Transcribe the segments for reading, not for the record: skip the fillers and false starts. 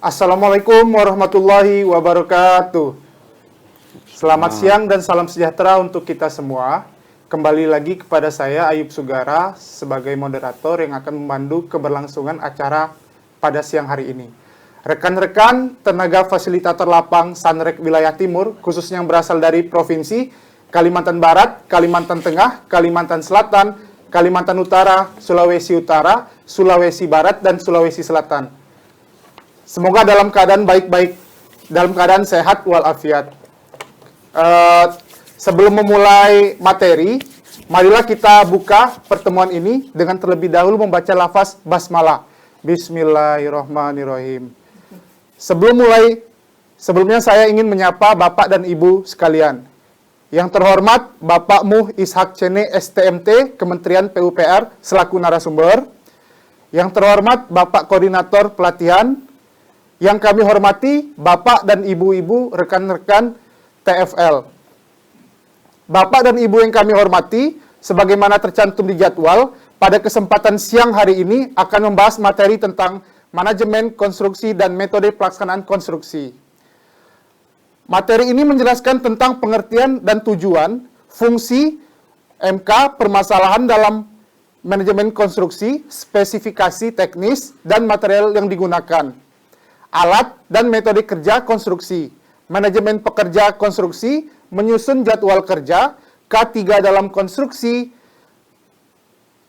Assalamualaikum warahmatullahi wabarakatuh. Selamat siang dan salam sejahtera untuk kita semua. Kembali lagi kepada saya Ayub Sugara sebagai moderator yang akan memandu keberlangsungan acara pada siang hari ini. Rekan-rekan tenaga fasilitator lapang Sanrek Wilayah Timur, khususnya yang berasal dari Provinsi Kalimantan Barat, Kalimantan Tengah, Kalimantan Selatan, Kalimantan Utara, Sulawesi Utara, Sulawesi Barat, dan Sulawesi Selatan. Semoga dalam keadaan baik-baik, dalam keadaan sehat walafiat. Sebelum memulai materi, marilah kita buka pertemuan ini dengan terlebih dahulu membaca lafaz basmalah. Bismillahirrahmanirrahim. Sebelumnya saya ingin menyapa Bapak dan Ibu sekalian. Yang terhormat Bapak Muh Ishak Cene STMT, Kementerian PUPR, selaku narasumber. Yang terhormat Bapak Koordinator Pelatihan. Yang kami hormati Bapak dan Ibu-Ibu rekan-rekan TFL. Bapak dan Ibu yang kami hormati, sebagaimana tercantum di jadwal, pada kesempatan siang hari ini akan membahas materi tentang manajemen konstruksi dan metode pelaksanaan konstruksi. Materi ini menjelaskan tentang pengertian dan tujuan, fungsi, MK, permasalahan dalam manajemen konstruksi, spesifikasi teknis, dan material yang digunakan. Alat dan metode kerja konstruksi, manajemen pekerja konstruksi, menyusun jadwal kerja, K3 dalam konstruksi,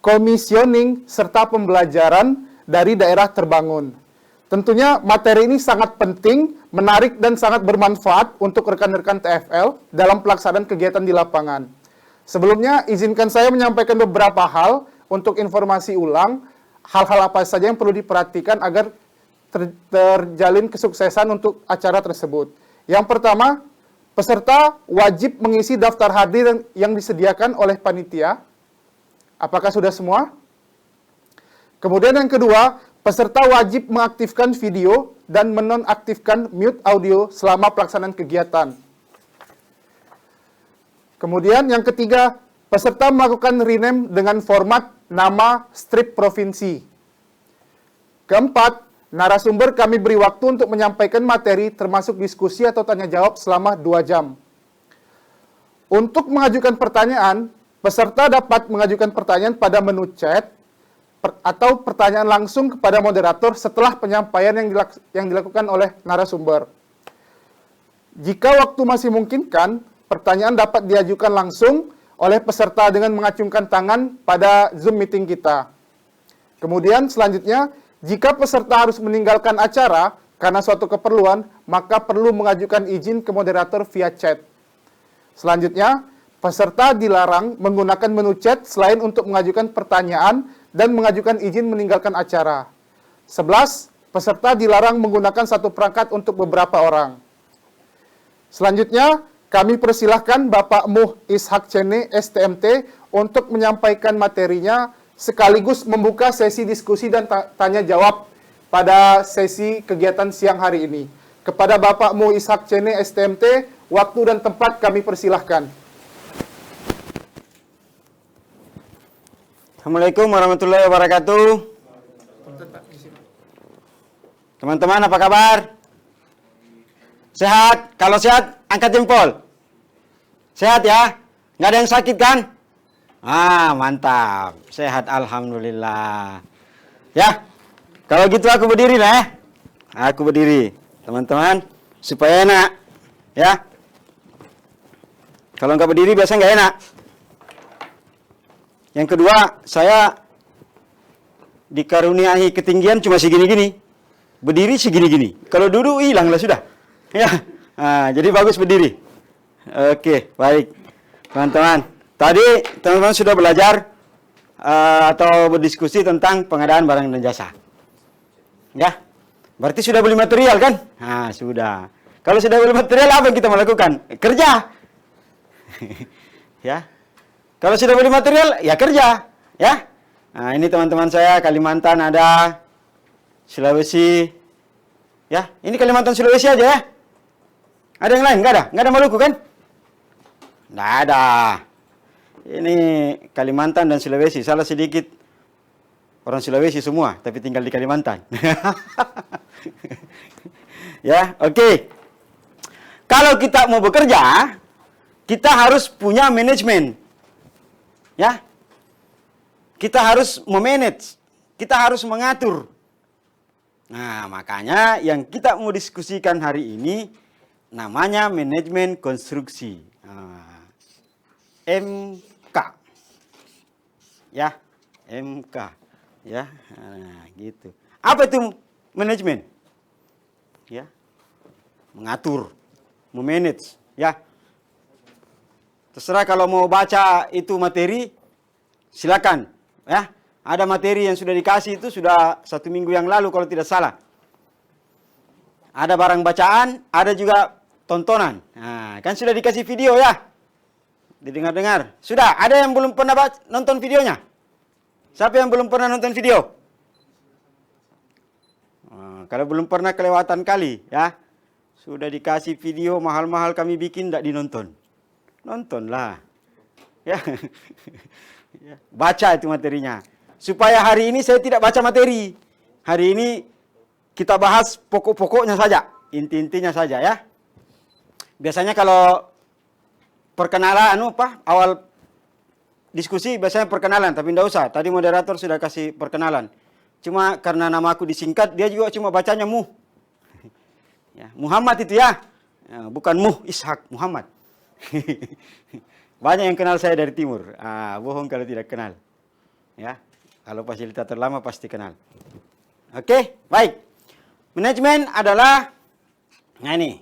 komisioning, serta pembelajaran dari daerah terbangun. Tentunya materi ini sangat penting, menarik, dan sangat bermanfaat untuk rekan-rekan TFL dalam pelaksanaan kegiatan di lapangan. Sebelumnya, izinkan saya menyampaikan beberapa hal untuk informasi ulang, hal-hal apa saja yang perlu diperhatikan agar terjalin kesuksesan untuk acara tersebut. Yang pertama, peserta wajib mengisi daftar hadir yang disediakan oleh panitia. Apakah sudah semua? Kemudian yang kedua, peserta wajib mengaktifkan video dan menonaktifkan mute audio selama pelaksanaan kegiatan. Kemudian yang ketiga, peserta melakukan rename dengan format nama strip provinsi. Keempat, narasumber kami beri waktu untuk menyampaikan materi termasuk diskusi atau tanya jawab selama 2 jam. Untuk mengajukan pertanyaan, peserta dapat mengajukan pertanyaan pada menu chat atau pertanyaan langsung kepada moderator setelah penyampaian yang dilakukan oleh narasumber. Jika waktu masih memungkinkan, pertanyaan dapat diajukan langsung oleh peserta dengan mengacungkan tangan pada Zoom meeting kita. Kemudian selanjutnya, jika peserta harus meninggalkan acara karena suatu keperluan, maka perlu mengajukan izin ke moderator via chat. Selanjutnya, peserta dilarang menggunakan menu chat selain untuk mengajukan pertanyaan dan mengajukan izin meninggalkan acara. 11. Peserta dilarang menggunakan satu perangkat untuk beberapa orang. Selanjutnya, kami persilahkan Bapak Muh Ishak Cene STMT untuk menyampaikan materinya sekaligus membuka sesi diskusi dan tanya jawab pada sesi kegiatan siang hari ini. Kepada Bapak Muh Ishak Cene STMT, waktu dan tempat kami persilahkan. Assalamualaikum warahmatullahi wabarakatuh. Teman-teman, apa kabar? Sehat? Kalau sehat, angkat jempol. Sehat ya? Nggak ada yang sakit kan? Mantap. Sehat, alhamdulillah. Ya, kalau gitu aku berdiri lah ya. Aku berdiri, teman-teman, supaya enak. Ya. Kalau nggak berdiri biasa nggak enak. Yang kedua, saya dikaruniai ketinggian cuma segini-gini. Berdiri segini-gini. Kalau duduk hilanglah sudah. Ya. Jadi bagus berdiri. Oke, baik. Teman-teman, tadi teman-teman sudah belajar atau berdiskusi tentang pengadaan barang dan jasa. Ya. Berarti sudah beli material kan? Sudah. Kalau sudah beli material, apa yang kita melakukan? Kerja. Ya. Kalau sudah beli material, ya kerja, ya. Ini teman-teman saya Kalimantan ada, Sulawesi, ya. Ini Kalimantan Sulawesi aja ya. Ada yang lain? Nggak ada? Nggak ada Maluku kan? Nggak ada. Ini Kalimantan dan Sulawesi. Salah sedikit, orang Sulawesi semua, tapi tinggal di Kalimantan. Ya, oke. Kalau kita mau bekerja, kita harus punya manajemen. Ya. Kita harus memanage, kita harus mengatur. Nah, makanya yang kita mau diskusikan hari ini namanya manajemen konstruksi. MK. Ya, MK. Ya, gitu. Apa itu manajemen? Ya. Mengatur, memanage, ya. Terserah kalau mau baca itu materi, silakan, ya. Ada materi yang sudah dikasih itu sudah 1 minggu yang lalu kalau tidak salah. Ada barang bacaan, ada juga tontonan. Nah, kan sudah dikasih video ya. Didengar-dengar. Sudah, ada yang belum pernah nonton videonya? Siapa yang belum pernah nonton video? Nah, kalau belum pernah kelewatan kali, ya. Sudah dikasih video mahal-mahal kami bikin, tidak dinonton. Nontonlah. Ya. Baca itu materinya. Supaya hari ini saya tidak baca materi. Hari ini kita bahas pokok-pokoknya saja. Inti-intinya saja ya. Biasanya kalau perkenalan, awal diskusi biasanya perkenalan. Tapi tidak usah. Tadi moderator sudah kasih perkenalan. Cuma karena nama aku disingkat, dia juga cuma bacanya Muh. Ya, Muhammad itu ya. Bukan Muh Ishak, Muhammad. Banyak yang kenal saya dari timur. Bohong kalau tidak kenal. Ya, kalau fasilitator lama pasti kenal. Oke, baik. Manajemen adalah, nah ini,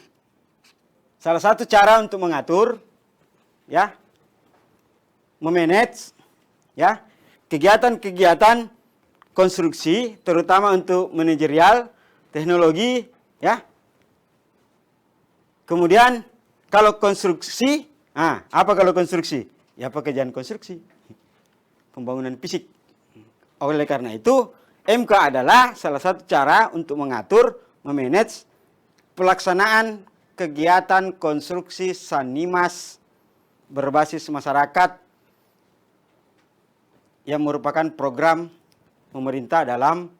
salah satu cara untuk mengatur, ya, memanage, ya, kegiatan-kegiatan konstruksi, terutama untuk manajerial, teknologi, ya. Kemudian kalau konstruksi, apa kalau konstruksi? Ya pekerjaan konstruksi, pembangunan fisik. Oleh karena itu, MK adalah salah satu cara untuk mengatur, memanage pelaksanaan kegiatan konstruksi sanimas berbasis masyarakat yang merupakan program pemerintah dalam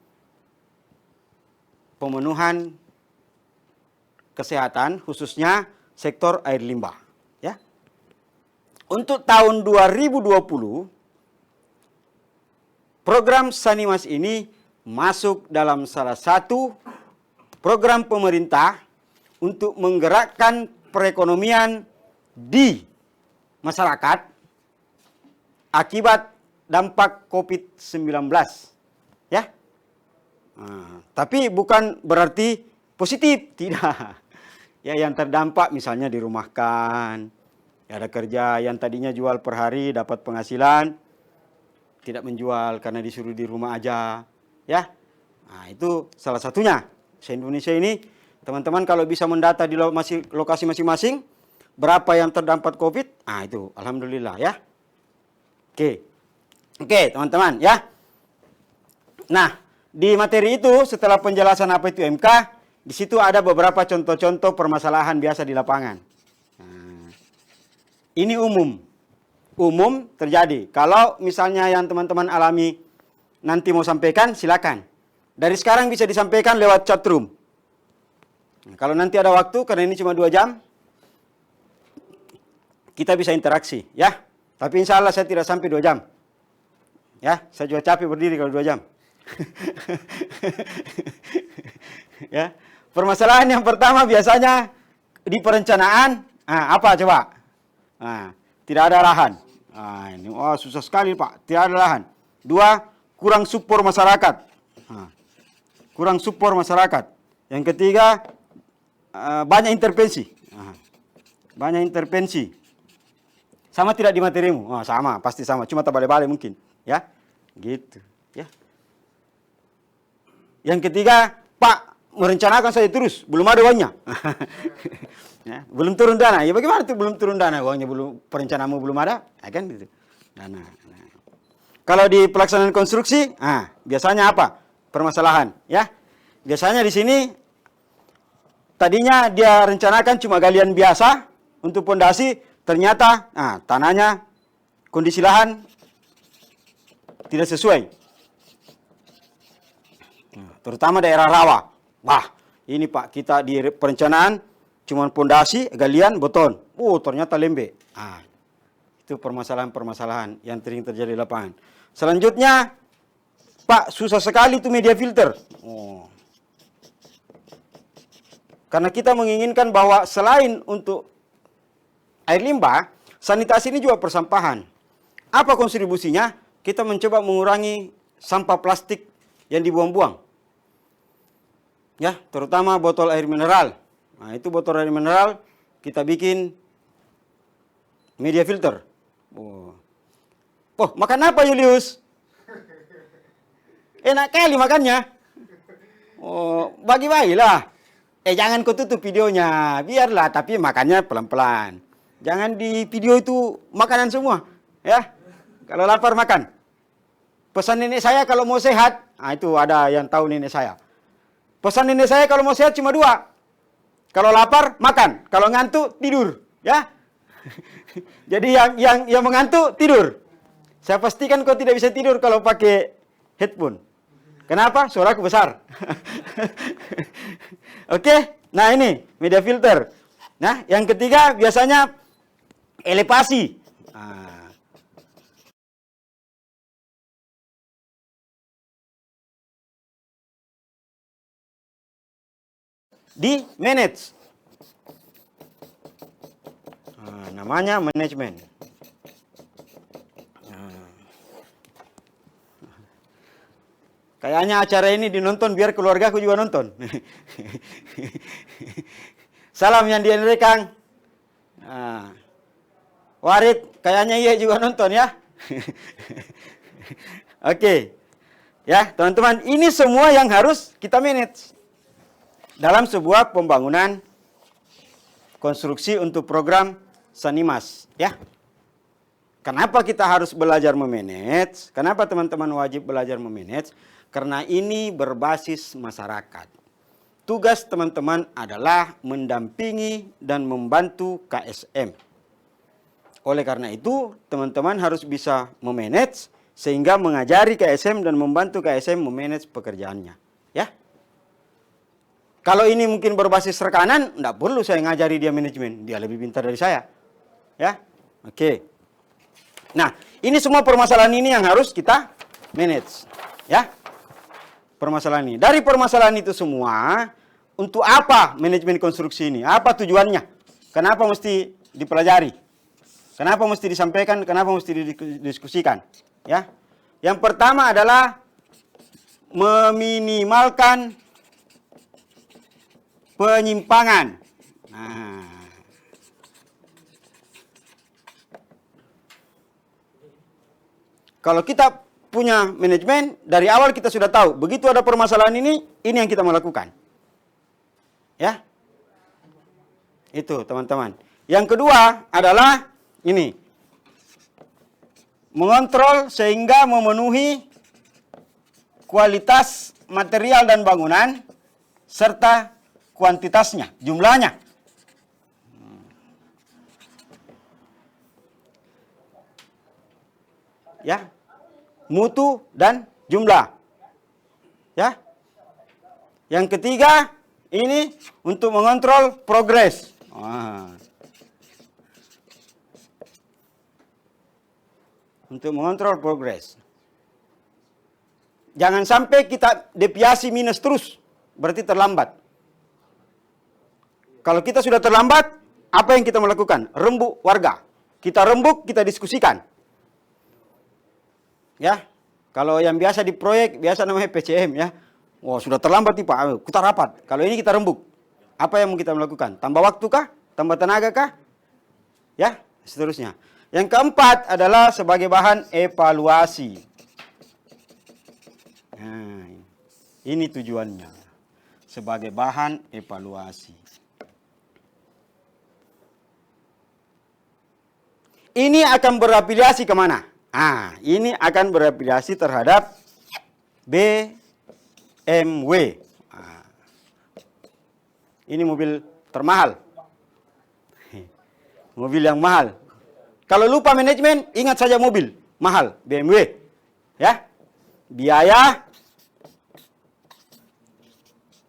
pemenuhan kesehatan, khususnya sektor air limbah. Ya. Untuk tahun 2020, program Sanimas ini masuk dalam salah satu program pemerintah untuk menggerakkan perekonomian di masyarakat akibat dampak COVID-19. Ya. Tapi bukan berarti positif, tidak. Ya, yang terdampak misalnya dirumahkan, ya, ada kerja yang tadinya jual per hari dapat penghasilan, tidak menjual karena disuruh di rumah aja, ya. Nah, itu salah satunya. Se-Indonesia ini, teman-teman kalau bisa mendata di lokasi masing-masing, berapa yang terdampak COVID, itu alhamdulillah ya. Oke, teman-teman ya. Nah, di materi itu setelah penjelasan apa itu MK, di situ ada beberapa contoh-contoh permasalahan biasa di lapangan. Nah, ini umum terjadi. Kalau misalnya yang teman-teman alami nanti mau sampaikan, silakan. Dari sekarang bisa disampaikan lewat chat room. Nah, kalau nanti ada waktu, karena ini cuma 2 jam, kita bisa interaksi, ya. Tapi insya Allah saya tidak sampai 2 jam. Ya, saya juga capek berdiri kalau 2 jam. Ya, permasalahan yang pertama biasanya di perencanaan, apa coba? Tidak ada lahan. Ini susah sekali Pak, tidak ada lahan. 2, kurang support masyarakat. Kurang support masyarakat. Yang ketiga, banyak intervensi. Banyak intervensi. Sama tidak di materimu? Sama, pasti sama. Cuma terbalik-balik mungkin, ya. Gitu, ya. Yang ketiga, Pak, merencanakan saya terus, belum ada uangnya. Ya, belum turun dana. Ya bagaimana tuh belum turun dana? Uangnya belum, perencanaanmu belum ada, kan gitu. Dana. Nah. Kalau di pelaksanaan konstruksi, biasanya apa? Permasalahan, ya. Biasanya di sini tadinya dia rencanakan cuma galian biasa untuk pondasi, ternyata tanahnya kondisi lahan tidak sesuai. Terutama daerah rawa. Wah, ini Pak, kita di perencanaan cuman pondasi, galian, beton. Ternyata lembek. Itu permasalahan-permasalahan yang sering terjadi di lapangan. Selanjutnya, Pak, susah sekali itu media filter. Karena kita menginginkan bahwa selain untuk air limbah, sanitasi ini juga persampahan. Apa kontribusinya? Kita mencoba mengurangi sampah plastik yang dibuang-buang. Ya, terutama botol air mineral. Nah, itu botol air mineral kita bikin media filter. Makan apa Julius? Enak kali makannya. Bagi-bagilah. Jangan kau tutup videonya. Biarlah, tapi makannya pelan-pelan. Jangan di video itu makanan semua. Ya, kalau lapar makan. Pesan nenek saya kalau mau sehat. Itu ada yang tahu nenek saya. Pesan nenek saya kalau mau sehat cuma 2. Kalau lapar, makan. Kalau ngantuk, tidur. Ya. Jadi yang mengantuk, tidur. Saya pastikan kau tidak bisa tidur kalau pakai headphone. Kenapa? Suaraku besar. Oke. Nah ini, media filter. Nah, yang ketiga biasanya elevasi. Di manage. Namanya manajemen. Kayaknya acara ini dinonton biar keluargaku juga nonton. Salam yang di Kang. Warid, kayaknya iya juga nonton ya. Oke. Ya, teman-teman, ini semua yang harus kita manage dalam sebuah pembangunan konstruksi untuk program Sanimas, ya. Kenapa kita harus belajar memanage? Kenapa teman-teman wajib belajar memanage? Karena ini berbasis masyarakat. Tugas teman-teman adalah mendampingi dan membantu KSM. Oleh karena itu, teman-teman harus bisa memanage sehingga mengajari KSM dan membantu KSM memanage pekerjaannya, ya. Kalau ini mungkin berbasis rekanan, tidak perlu saya ngajari dia manajemen. Dia lebih pintar dari saya. Ya, oke. Nah, ini semua permasalahan ini yang harus kita manage. Ya, permasalahan ini. Dari permasalahan itu semua, untuk apa manajemen konstruksi ini? Apa tujuannya? Kenapa mesti dipelajari? Kenapa mesti disampaikan? Kenapa mesti didiskusikan? Ya, yang pertama adalah meminimalkan penyimpangan. Kalau kita punya manajemen, dari awal kita sudah tahu, begitu ada permasalahan ini yang kita mau lakukan. Ya. Itu, teman-teman. Yang kedua adalah ini. Mengontrol sehingga memenuhi kualitas material dan bangunan serta kuantitasnya, jumlahnya. Ya. Mutu dan jumlah. Ya. Yang ketiga, ini untuk mengontrol progres. Untuk mengontrol progres. Jangan sampai kita deviasi minus terus, berarti terlambat. Kalau kita sudah terlambat, apa yang kita melakukan? Rembuk warga. Kita rembuk, kita diskusikan. Ya, kalau yang biasa di proyek, biasa namanya PCM ya. Sudah terlambat nih Pak, kita rapat. Kalau ini kita rembuk. Apa yang mau kita melakukan? Tambah waktu kah? Tambah tenaga kah? Ya, seterusnya. Yang keempat adalah sebagai bahan evaluasi. Nah, ini tujuannya. Sebagai bahan evaluasi. Ini akan berafiliasi kemana? Ini akan berafiliasi terhadap BMW. Ini mobil termahal. Mobil yang mahal. Kalau lupa manajemen, ingat saja mobil mahal, BMW. Ya. Biaya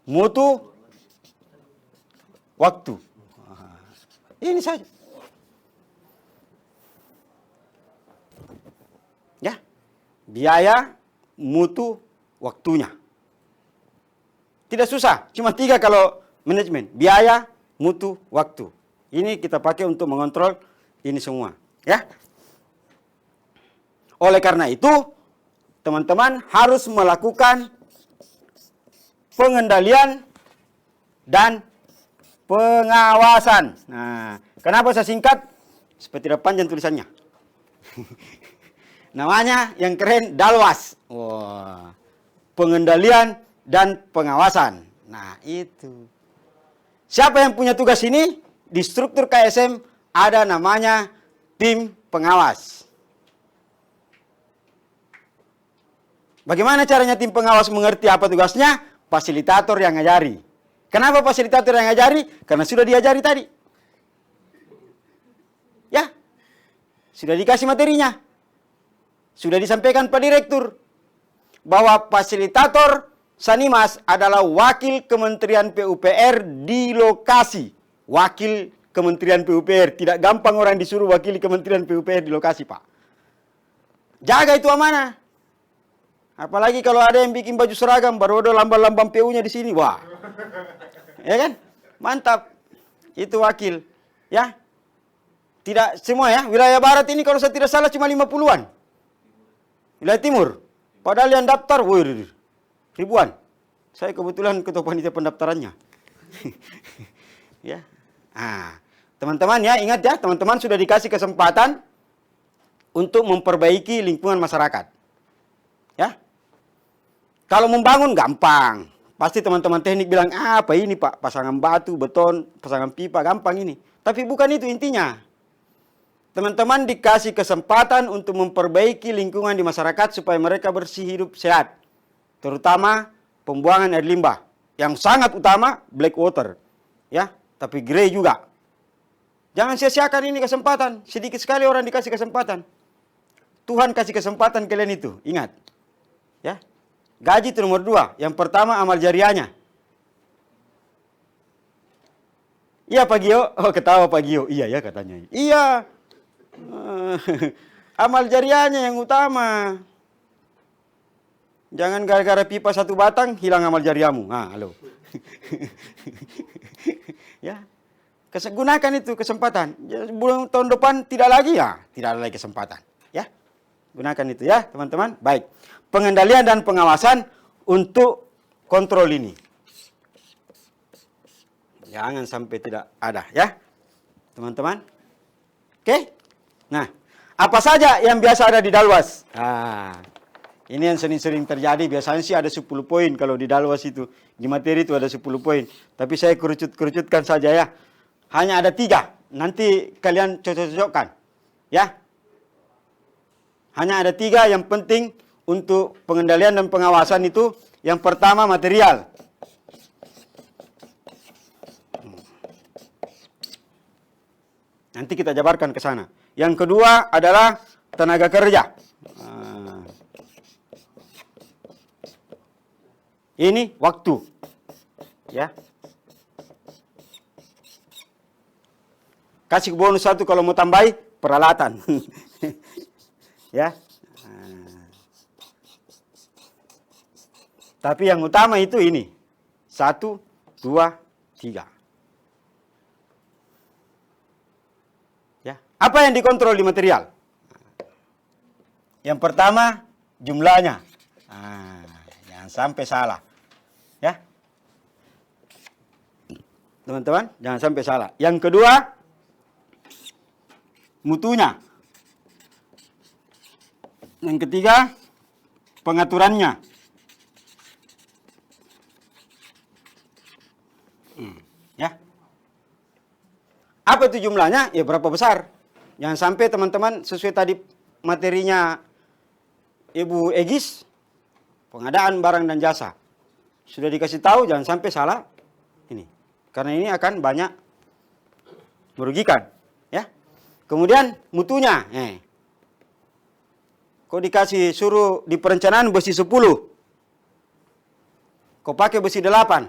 mutu waktu. Ini saja. Ya. Biaya, mutu, waktunya. Tidak susah, cuma 3 kalau manajemen. Biaya, mutu, waktu. Ini kita pakai untuk mengontrol ini semua. Ya. Oleh karena itu, teman-teman harus melakukan pengendalian dan pengawasan. Nah, kenapa saya singkat? Supaya tidak panjang tulisannya. Namanya yang keren Dalwas. Wah. Pengendalian dan pengawasan. Nah, itu. Siapa yang punya tugas ini? Di struktur KSM ada namanya tim pengawas. Bagaimana caranya tim pengawas mengerti apa tugasnya? Fasilitator yang ngajari. Kenapa fasilitator yang ngajari? Karena sudah diajari tadi. Ya. Sudah dikasih materinya. Sudah disampaikan Pak Direktur bahwa fasilitator Sanimas adalah wakil Kementerian PUPR di lokasi. Wakil Kementerian PUPR. Tidak gampang orang disuruh wakili Kementerian PUPR di lokasi, Pak. Jaga itu amanah. Apalagi kalau ada yang bikin baju seragam, baru ada lambang-lambang PU-nya di sini. Wah. Ya kan? Mantap. Itu wakil. Ya. Tidak semua ya. Wilayah Barat ini kalau saya tidak salah cuma 50-an. Wilayah Timur. Padahal yang daftar, ribuan. Saya kebetulan ketua panitia pendaftarannya. Ya. Ah, teman-teman ya, ingat ya, teman-teman sudah dikasih kesempatan untuk memperbaiki lingkungan masyarakat. Ya. Kalau membangun gampang. Pasti teman-teman teknik bilang, apa ini Pak? Pasangan batu, beton, pasangan pipa, gampang ini. Tapi bukan itu intinya. Teman-teman dikasih kesempatan untuk memperbaiki lingkungan di masyarakat supaya mereka bersih, hidup, sehat. Terutama pembuangan air limbah. Yang sangat utama, black water. Ya, tapi grey juga. Jangan sia-siakan ini kesempatan. Sedikit sekali orang dikasih kesempatan. Tuhan kasih kesempatan kalian itu. Ingat. Ya. Gaji itu nomor 2. Yang pertama amal jariahnya. Iya Pak Gio. Oh ketawa Pak Gio. Iya ya katanya. Iya. Amal jariahnya yang utama. Jangan gara-gara pipa 1 batang hilang amal jariahmu. Ah, halo. Ya. Gunakan itu kesempatan. Bulan tahun depan tidak lagi ya, tidak ada lagi kesempatan. Ya. Gunakan itu ya, teman-teman. Baik. Pengendalian dan pengawasan untuk kontrol ini. Jangan sampai tidak ada ya. Teman-teman. Oke? Nah, apa saja yang biasa ada di Dalwas? Ah, ini yang sering-sering terjadi. Biasanya sih ada 10 poin kalau di Dalwas itu. Di materi itu ada 10 poin. Tapi saya kerucut-kerucutkan saja ya. Hanya ada 3. Nanti kalian cocok-cocokkan. Ya. Hanya ada 3 yang penting untuk pengendalian dan pengawasan itu. Yang pertama material. Nanti kita jabarkan ke sana. Yang kedua adalah tenaga kerja. Ini waktu. Ya. Kasih bonus 1 kalau mau tambahi peralatan. Ya. Tapi yang utama itu ini. 1, 2, 3. Ya. Apa yang dikontrol di material? Yang pertama, jumlahnya. Jangan sampai salah. Ya. Teman-teman, jangan sampai salah. Yang kedua, mutunya. Yang ketiga, pengaturannya. Ya. Apa itu jumlahnya? Ya berapa besar? Jangan sampai teman-teman sesuai tadi materinya Ibu Egis, pengadaan barang dan jasa. Sudah dikasih tahu, jangan sampai salah ini. Karena ini akan banyak merugikan. Ya. Kemudian mutunya. Kau dikasih suruh di perencanaan besi 10. Kau pakai besi 8.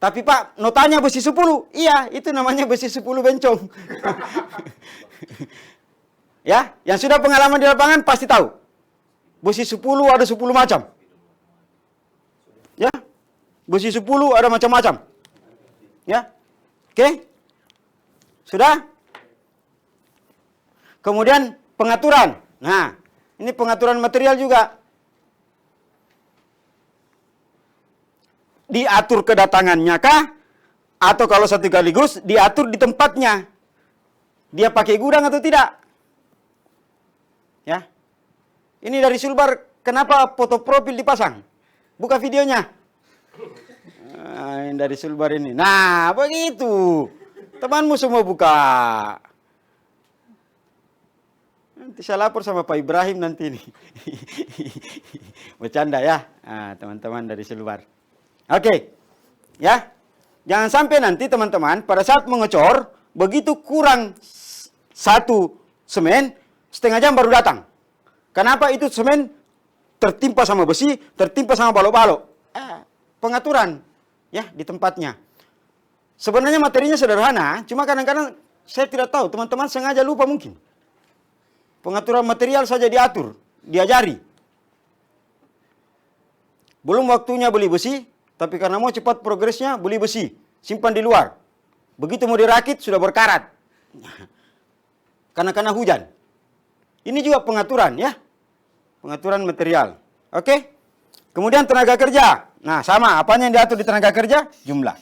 Tapi Pak, notanya besi 10. Iya, itu namanya besi 10 bencong. Ya, yang sudah pengalaman di lapangan pasti tahu. Besi 10 ada 10 macam. Ya, besi 10 ada macam-macam. Ya, oke? Sudah? Kemudian pengaturan. Nah, ini pengaturan material juga. Diatur kedatangannya kah? Atau kalau satu sekaligus, diatur di tempatnya. Dia pakai gudang atau tidak? Ya. Ini dari Sulbar, kenapa foto profil dipasang? Buka videonya. Nah, ini dari Sulbar ini. Nah, begitu. Temanmu semua buka. Nanti saya lapor sama Pak Ibrahim nanti nih. Bercanda ya, teman-teman dari Sulbar. Oke, ya. Jangan sampai nanti teman-teman pada saat mengecor, begitu kurang satu semen, setengah jam baru datang. Kenapa? Itu semen tertimpa sama besi, tertimpa sama balok-balok. Pengaturan ya di tempatnya. Sebenarnya materinya sederhana, cuma kadang-kadang saya tidak tahu, teman-teman sengaja lupa mungkin. Pengaturan material saja diatur, diajari. Belum waktunya beli besi, tapi karena mau cepat progresnya, beli besi, simpan di luar. Begitu mau dirakit, sudah berkarat. Karena hujan. Ini juga pengaturan ya. Pengaturan material. Oke? Kemudian tenaga kerja. Nah, sama. Apanya yang diatur di tenaga kerja? Jumlah.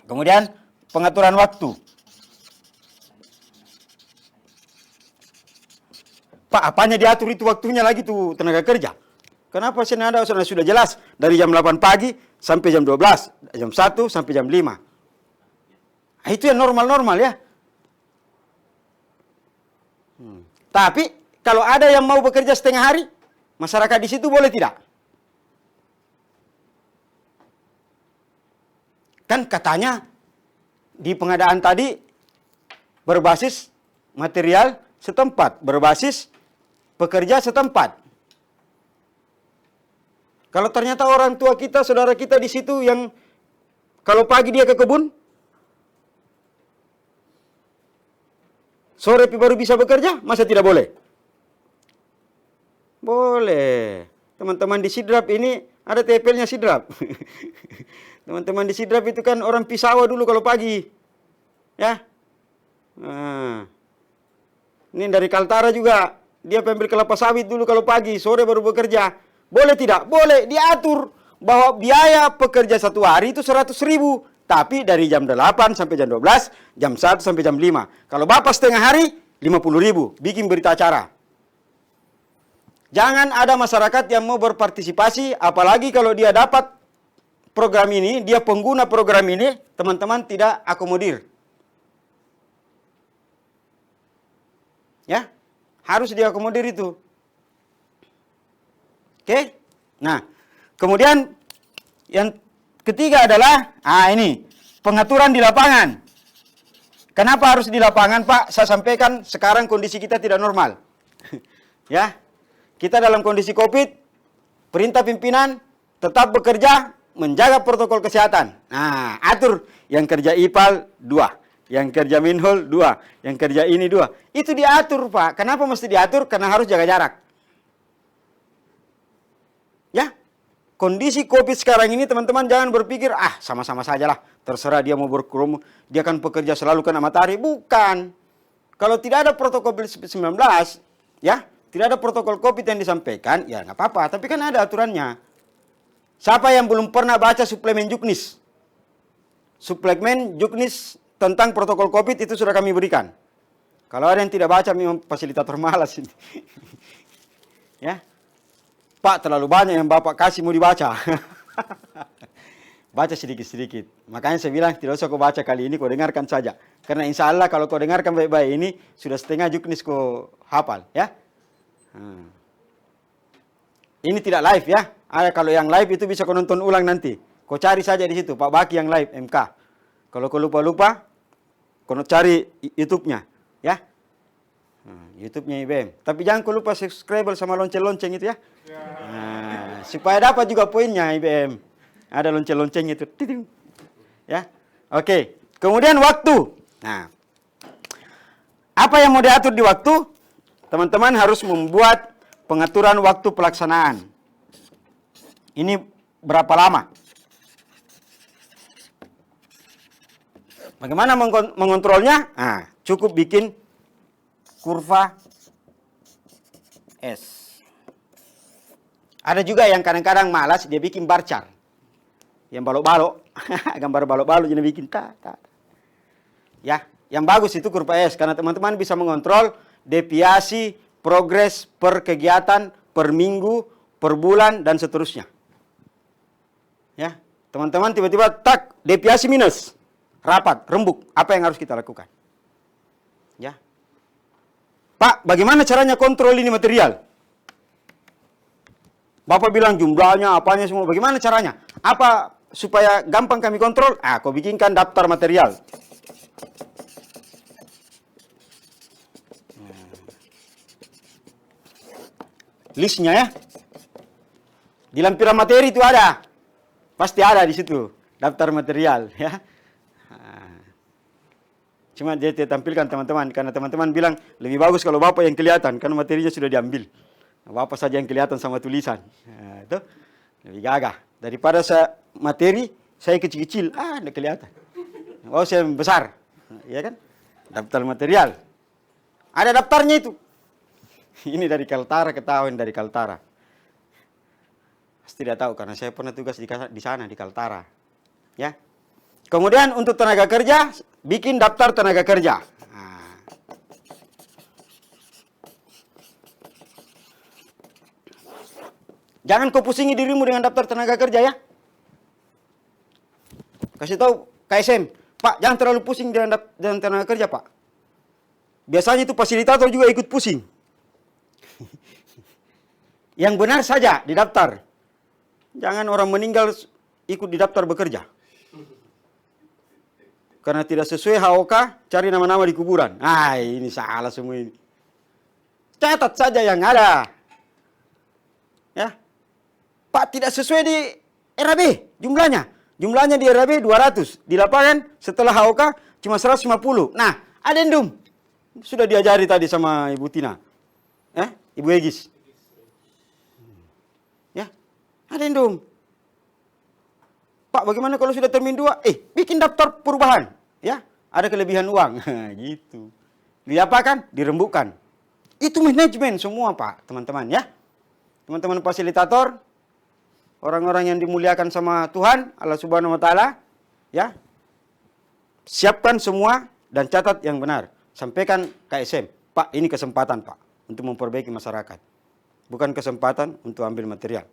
Kemudian pengaturan waktu. Pak, apanya diatur itu waktunya lagi tuh tenaga kerja? Kenapa sih ada sudah jelas dari jam 8 pagi sampai jam 12, jam 1 sampai jam 5. Nah, itu yang normal-normal ya. Tapi kalau ada yang mau bekerja setengah hari, masyarakat di situ boleh tidak? Kan katanya di pengadaan tadi berbasis material setempat, berbasis pekerja setempat. Kalau ternyata orang tua kita, saudara kita di situ yang kalau pagi dia ke kebun, sore baru bisa bekerja, masa tidak boleh? Boleh. Teman-teman di Sidrap ini ada TPL-nya Sidrap. Teman-teman di Sidrap itu kan orang Pisawa dulu kalau pagi. Ya. Nah. Ini dari Kaltara juga. Dia pembeli kelapa sawit dulu kalau pagi, sore baru bekerja. Boleh tidak? Boleh. Diatur bahwa biaya pekerja satu hari itu 100.000. Tapi dari jam 8 sampai jam 12, jam 1 sampai jam 5. Kalau Bapak setengah hari, 50.000. Bikin berita acara. Jangan ada masyarakat yang mau berpartisipasi, apalagi kalau dia dapat program ini, dia pengguna program ini, teman-teman tidak akomodir. Ya, harus diakomodir itu. Oke? Nah, kemudian yang ketiga adalah, ini, pengaturan di lapangan. Kenapa harus di lapangan, Pak? Saya sampaikan sekarang kondisi kita tidak normal. Ya, kita dalam kondisi COVID, perintah pimpinan tetap bekerja, menjaga protokol kesehatan. Nah, atur yang kerja IPAL 2, yang kerja Minhol 2, yang kerja ini 2. Itu diatur, Pak. Kenapa mesti diatur? Karena harus jaga jarak. Ya, kondisi COVID sekarang ini teman-teman jangan berpikir, sama-sama sajalah, terserah dia mau berkerumun, dia kan pekerja selalu kena matahari. Bukan. Kalau tidak ada protokol COVID-19, ya, tidak ada protokol COVID yang disampaikan, ya nggak apa-apa. Tapi kan ada aturannya. Siapa yang belum pernah baca suplemen Juknis? Suplemen Juknis tentang protokol COVID itu sudah kami berikan. Kalau ada yang tidak baca, memang fasilitator malas ini. Ya. Pak, terlalu banyak yang Bapak kasih mau dibaca. Baca sedikit-sedikit. Makanya saya bilang, tidak usah kau baca kali ini, kau dengarkan saja. Karena insya Allah kalau kau dengarkan baik-baik ini, sudah setengah Juknis kau hafal. Ya. Ini tidak live ya. Kalau yang live itu bisa kau nonton ulang nanti. Kau cari saja di situ, Pak Baki yang live, MK. Kalau kau lupa-lupa, kau cari YouTube-nya. Ya. YouTube-nya IBM. Tapi jangan kau lupa subscribe sama lonceng-lonceng itu ya. Supaya dapat juga poinnya IBM. Ada lonceng-loncengnya itu. Titing. Ya. Oke. Kemudian waktu. Nah, apa yang mau diatur di waktu? Teman-teman harus membuat pengaturan waktu pelaksanaan. Ini berapa lama? Bagaimana mengontrolnya? Nah, cukup bikin kurva S. Ada juga yang kadang-kadang malas, dia bikin bar chart. Yang balok-balok. Gambar balok-balok jadi bikin. Ya, yang bagus itu kurva S. Karena teman-teman bisa mengontrol deviasi, progres per kegiatan, per minggu, per bulan, dan seterusnya. Ya, teman-teman tiba-tiba tak, deviasi minus. Rapat, rembuk. Apa yang harus kita lakukan? Ya. Pak, bagaimana caranya kontrol ini material? Bapak bilang jumlahnya, apanya semua. Bagaimana caranya? Apa supaya gampang kami kontrol? Kau bikinkan daftar material. Listnya ya. Di lampiran materi itu ada. Pasti ada di situ. Daftar material ya. Cuma dia tampilkan teman-teman. Karena teman-teman bilang lebih bagus kalau Bapak yang kelihatan. Karena materinya sudah diambil. Bapak saja yang kelihatan sama tulisan. Nah, itu lebih gagah. Daripada materi, saya kecil-kecil. Tidak kelihatan. Oh, saya besar. Ya kan? Daftar material. Ada daftarnya itu. Ini dari Kaltara, ketahuan dari Kaltara. Pasti tidak tahu karena saya pernah tugas di sana, di Kaltara. Ya. Kemudian untuk tenaga kerja, bikin daftar tenaga kerja. Jangan kau pusingi dirimu dengan daftar tenaga kerja ya. Kasih tahu KSM, Pak, jangan terlalu pusing dengan tenaga kerja, Pak. Biasanya itu fasilitator juga ikut pusing. Yang benar saja didaftar. Jangan orang meninggal ikut didaftar bekerja. Karena tidak sesuai HOK, cari nama-nama di kuburan. Ini salah semua ini. Catat saja yang ada. Ya. Pak, tidak sesuai di RAB jumlahnya. Jumlahnya di RAB 200. Di lapangan setelah HOK cuma 150. Nah, adendum. Sudah diajari tadi sama Ibu Tina. Ibu Egis. Ya, adendum. Pak, bagaimana kalau sudah termin 2? Bikin daftar perubahan. Ya, ada kelebihan uang. Gitu. Diapakan? Dirembukkan. Itu manajemen semua, Pak, teman-teman ya. Teman-teman fasilitator, orang-orang yang dimuliakan sama Tuhan, Allah Subhanahu wa taala, ya. Siapkan semua dan catat yang benar. Sampaikan KSM, Pak, ini kesempatan, Pak, untuk memperbaiki masyarakat. Bukan kesempatan untuk ambil material.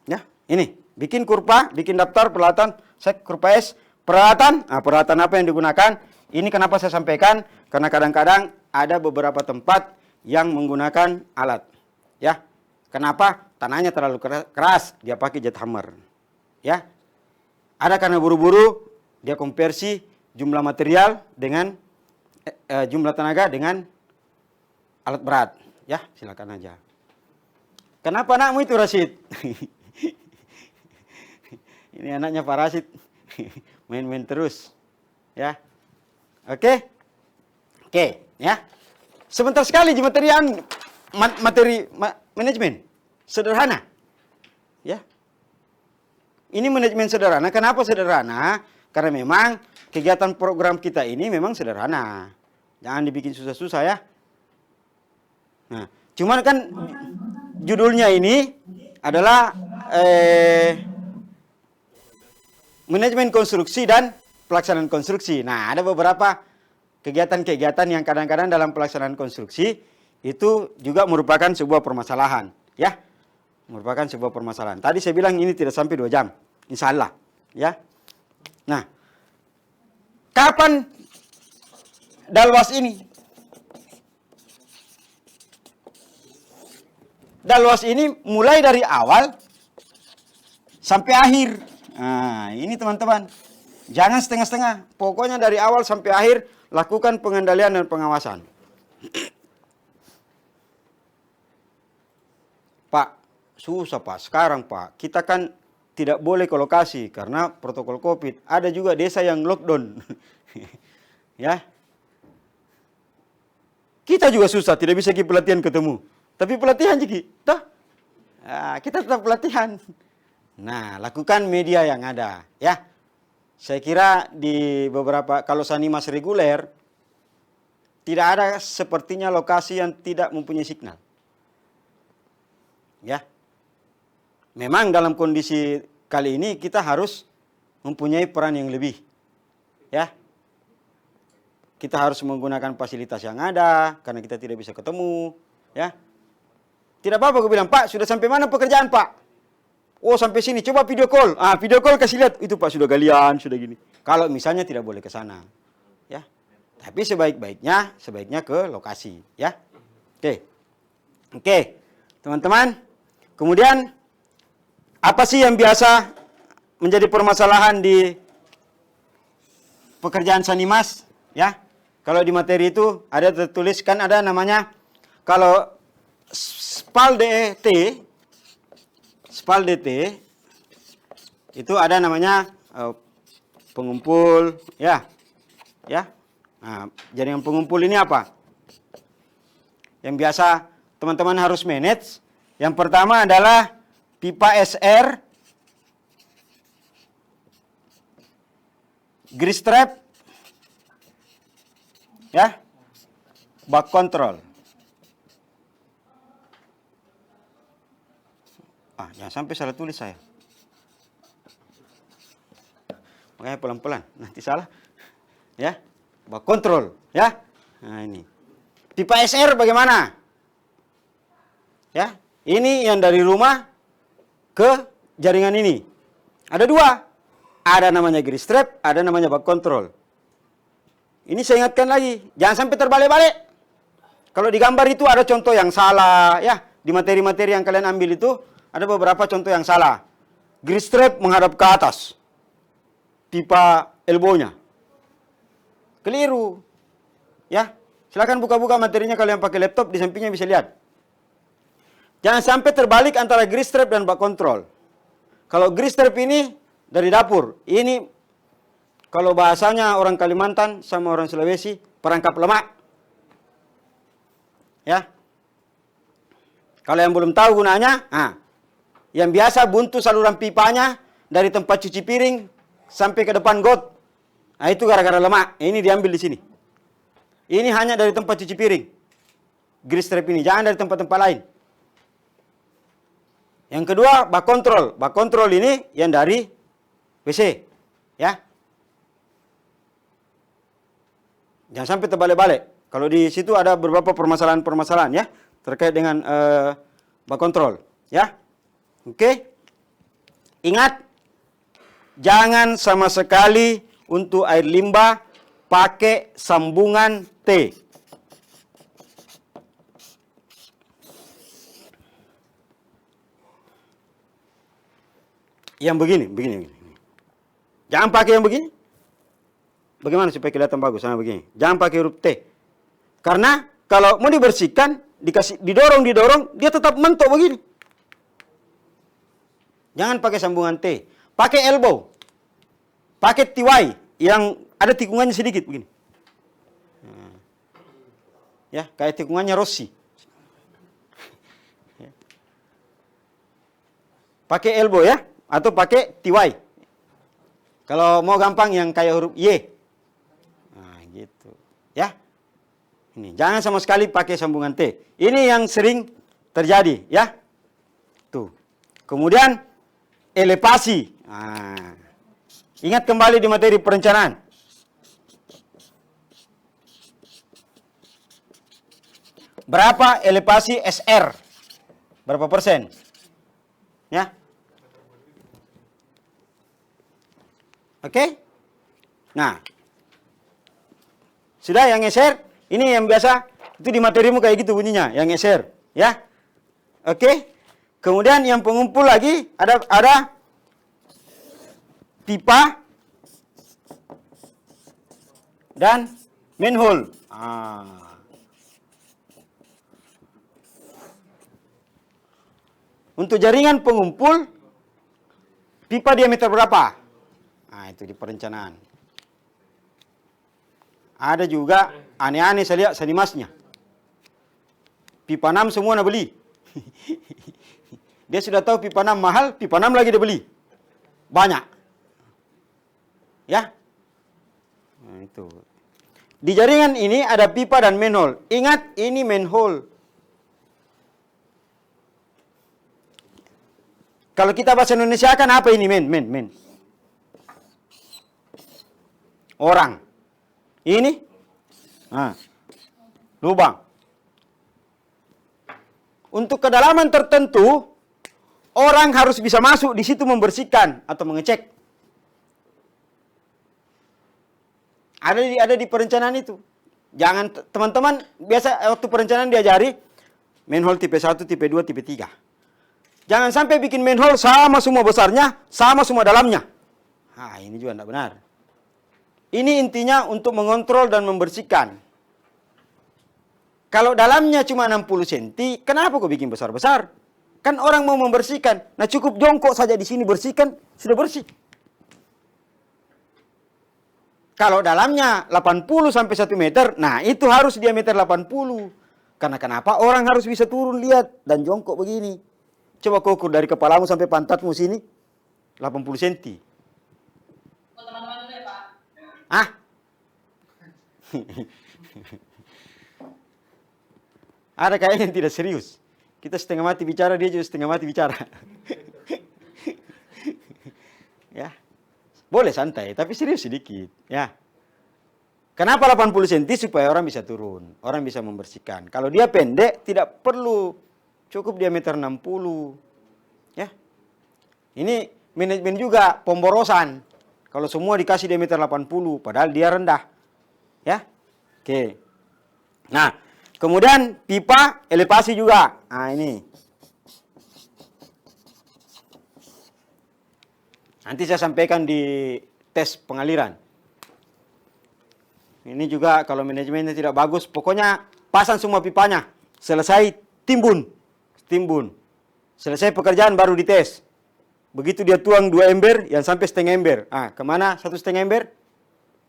Ya, ini, bikin kurva, bikin daftar peralatan, kurva S, peralatan, peralatan apa yang digunakan? Ini kenapa saya sampaikan? Karena kadang-kadang ada beberapa tempat yang menggunakan alat. Ya, kenapa? Tanahnya terlalu keras, dia pakai jet hammer. Ya, ada karena buru-buru, dia konversi jumlah material dengan jumlah tenaga dengan alat berat. Ya, silakan aja. Kenapa anakmu itu Rashid? Ini anaknya Pak Rashid. Main-main terus. Ya. Oke, ya. Sebentar sekali di materi manajemen. Sederhana. Ya. Ini manajemen sederhana. Kenapa sederhana? Karena memang kegiatan program kita ini memang sederhana. Jangan dibikin susah-susah ya. Nah, cuman kan judulnya ini adalah manajemen konstruksi dan pelaksanaan konstruksi. Nah, ada beberapa kegiatan-kegiatan yang kadang-kadang dalam pelaksanaan konstruksi itu juga merupakan sebuah permasalahan, ya. Merupakan sebuah permasalahan. Tadi saya bilang ini tidak sampai 2 jam, insya Allah, ya. Nah, kapan dalwas ini? Dalwas ini mulai dari awal sampai akhir. Nah, ini teman-teman. Jangan setengah-setengah. Pokoknya dari awal sampai akhir lakukan pengendalian dan pengawasan. Pak, susah Pak. Sekarang Pak, kita kan tidak boleh ke lokasi karena protokol COVID. Ada juga desa yang lockdown. Ya. Kita juga susah, tidak bisa pergi pelatihan ketemu. Tapi pelatihan Ciki, toh? Nah, kita tetap pelatihan. Nah, lakukan media yang ada, ya. Saya kira di beberapa, kalau sanimas reguler, tidak ada sepertinya lokasi yang tidak mempunyai signal. Ya. Memang dalam kondisi kali ini kita harus mempunyai peran yang lebih. Ya. Kita harus menggunakan fasilitas yang ada karena kita tidak bisa ketemu, ya. Tidak apa-apa gue bilang, "Pak, sudah sampai mana pekerjaan, Pak?" "Oh, sampai sini. Coba video call." Ah, video call kasih lihat. "Itu, Pak, sudah galian, sudah gini." Kalau misalnya tidak boleh ke sana, ya. Tapi sebaiknya ke lokasi, ya. Oke. Oke. Teman-teman, kemudian apa sih yang biasa menjadi permasalahan di pekerjaan sanimas? Ya, kalau di materi itu ada tertulis, kan ada namanya, kalau SPAL-DT itu ada namanya pengumpul, ya. Nah, jaringan pengumpul ini apa? Yang biasa teman-teman harus manage. Yang pertama adalah pipa SR, grease trap, ya, bak control. Jangan sampai salah tulis saya. Makanya pelan-pelan, nanti salah. Ya, bak control, ya. Nah, ini. Pipa SR bagaimana? Ya, ini yang dari rumah ke jaringan ini. Ada dua. Ada namanya grease trap, ada namanya bak control. Ini saya ingatkan lagi, jangan sampai terbalik-balik. Kalau di gambar itu ada contoh yang salah, ya. Di materi-materi yang kalian ambil itu ada beberapa contoh yang salah. Grease trap menghadap ke atas. Pipa elbow-nya. Keliru. Ya, silakan buka-buka materinya kalau yang pakai laptop, di sampingnya bisa lihat. Jangan sampai terbalik antara grease trap dan bak control. Kalau grease trap ini dari dapur, ini kalau bahasanya orang Kalimantan sama orang Sulawesi, perangkap lemak. Ya. Kalau yang belum tahu gunanya, yang biasa buntu saluran pipanya dari tempat cuci piring sampai ke depan got. Nah, itu gara-gara lemak. Ini diambil di sini. Ini hanya dari tempat cuci piring. Grease trap ini, jangan dari tempat-tempat lain. Yang kedua, bak control. Bak control ini yang dari WC. Ya. Jangan sampai terbalik-balik. Kalau di situ ada beberapa permasalahan-permasalahan, ya, terkait dengan bak control, ya. Oke. Ingat, jangan sama sekali untuk air limbah pakai sambungan T. Yang begini. Jangan pakai yang begini. Bagaimana supaya kelihatan bagus? Sama begini. Jangan pakai huruf T. Karena kalau mau dibersihkan, didorong, dia tetap mentok begini. Jangan pakai sambungan T. Pakai elbow. Pakai TY yang ada tikungannya sedikit begini. Ya, kayak tikungannya Rossi. Pakai elbow, ya, atau pakai TY. Kalau mau gampang yang kayak huruf Y. Nah, gitu. Ya. Ini, jangan sama sekali pakai sambungan T. Ini yang sering terjadi, ya. Tuh. Kemudian elevasi. Ingat kembali di materi perencanaan. Berapa elevasi SR? Berapa persen? Ya. Oke? Nah. Sudah yang SR? Ini yang biasa, itu di materimu kayak gitu bunyinya, yang SR. Ya. Oke? Kemudian yang pengumpul lagi, ada pipa dan manhole. Untuk jaringan pengumpul, Pipa diameter berapa? Nah, itu di perencanaan. Ada juga aneh-aneh saya lihat sanimasnya. Pipa 6 semua nak beli. Dia sudah tahu pipa 6 mahal, pipa 6 lagi dia beli. Banyak. Ya. Nah, itu. Di jaringan ini ada pipa dan manhole. Ingat, ini manhole. Kalau kita bahasa Indonesia kan apa ini men? Orang. Ini lubang. Untuk kedalaman tertentu, orang harus bisa masuk di situ membersihkan atau mengecek. Ada di perencanaan itu. Jangan teman-teman biasa waktu perencanaan diajari manhole tipe 1, tipe 2, tipe 3. Jangan sampai bikin manhole sama semua besarnya, sama semua dalamnya. Nah, ini juga tidak benar. Ini intinya untuk mengontrol dan membersihkan. Kalau dalamnya cuma 60 cm, kenapa kok bikin besar-besar? Kan orang mau membersihkan. Nah, cukup jongkok saja di sini bersihkan, sudah bersih. Kalau dalamnya 80 sampai 1 meter, nah itu harus diameter 80. Karena kenapa? Orang harus bisa turun, lihat, dan jongkok begini. Coba kau ukur dari kepalamu sampai pantatmu sini, 80 cm. Teman-teman dulu ya, Pak. Ah? Ada kayaknya yang tidak serius. Kita setengah mati bicara, dia juga setengah mati bicara. Ya. Boleh santai, tapi serius sedikit. Ya. Kenapa 80 cm? Supaya orang bisa turun. Orang bisa membersihkan. Kalau dia pendek, tidak perlu. Cukup diameter 60. Ya. Ini manajemen juga pemborosan. Kalau semua dikasih diameter 80, padahal dia rendah. Ya. Oke. Nah, kemudian pipa elevasi juga. Nah, ini. Nanti saya sampaikan di tes pengaliran. Ini juga kalau manajemennya tidak bagus, pokoknya pasang semua pipanya. Selesai timbun. Selesai pekerjaan baru dites. Begitu dia tuang 2 ember, yang sampai setengah ember. Ah, kemana 1,5 ember?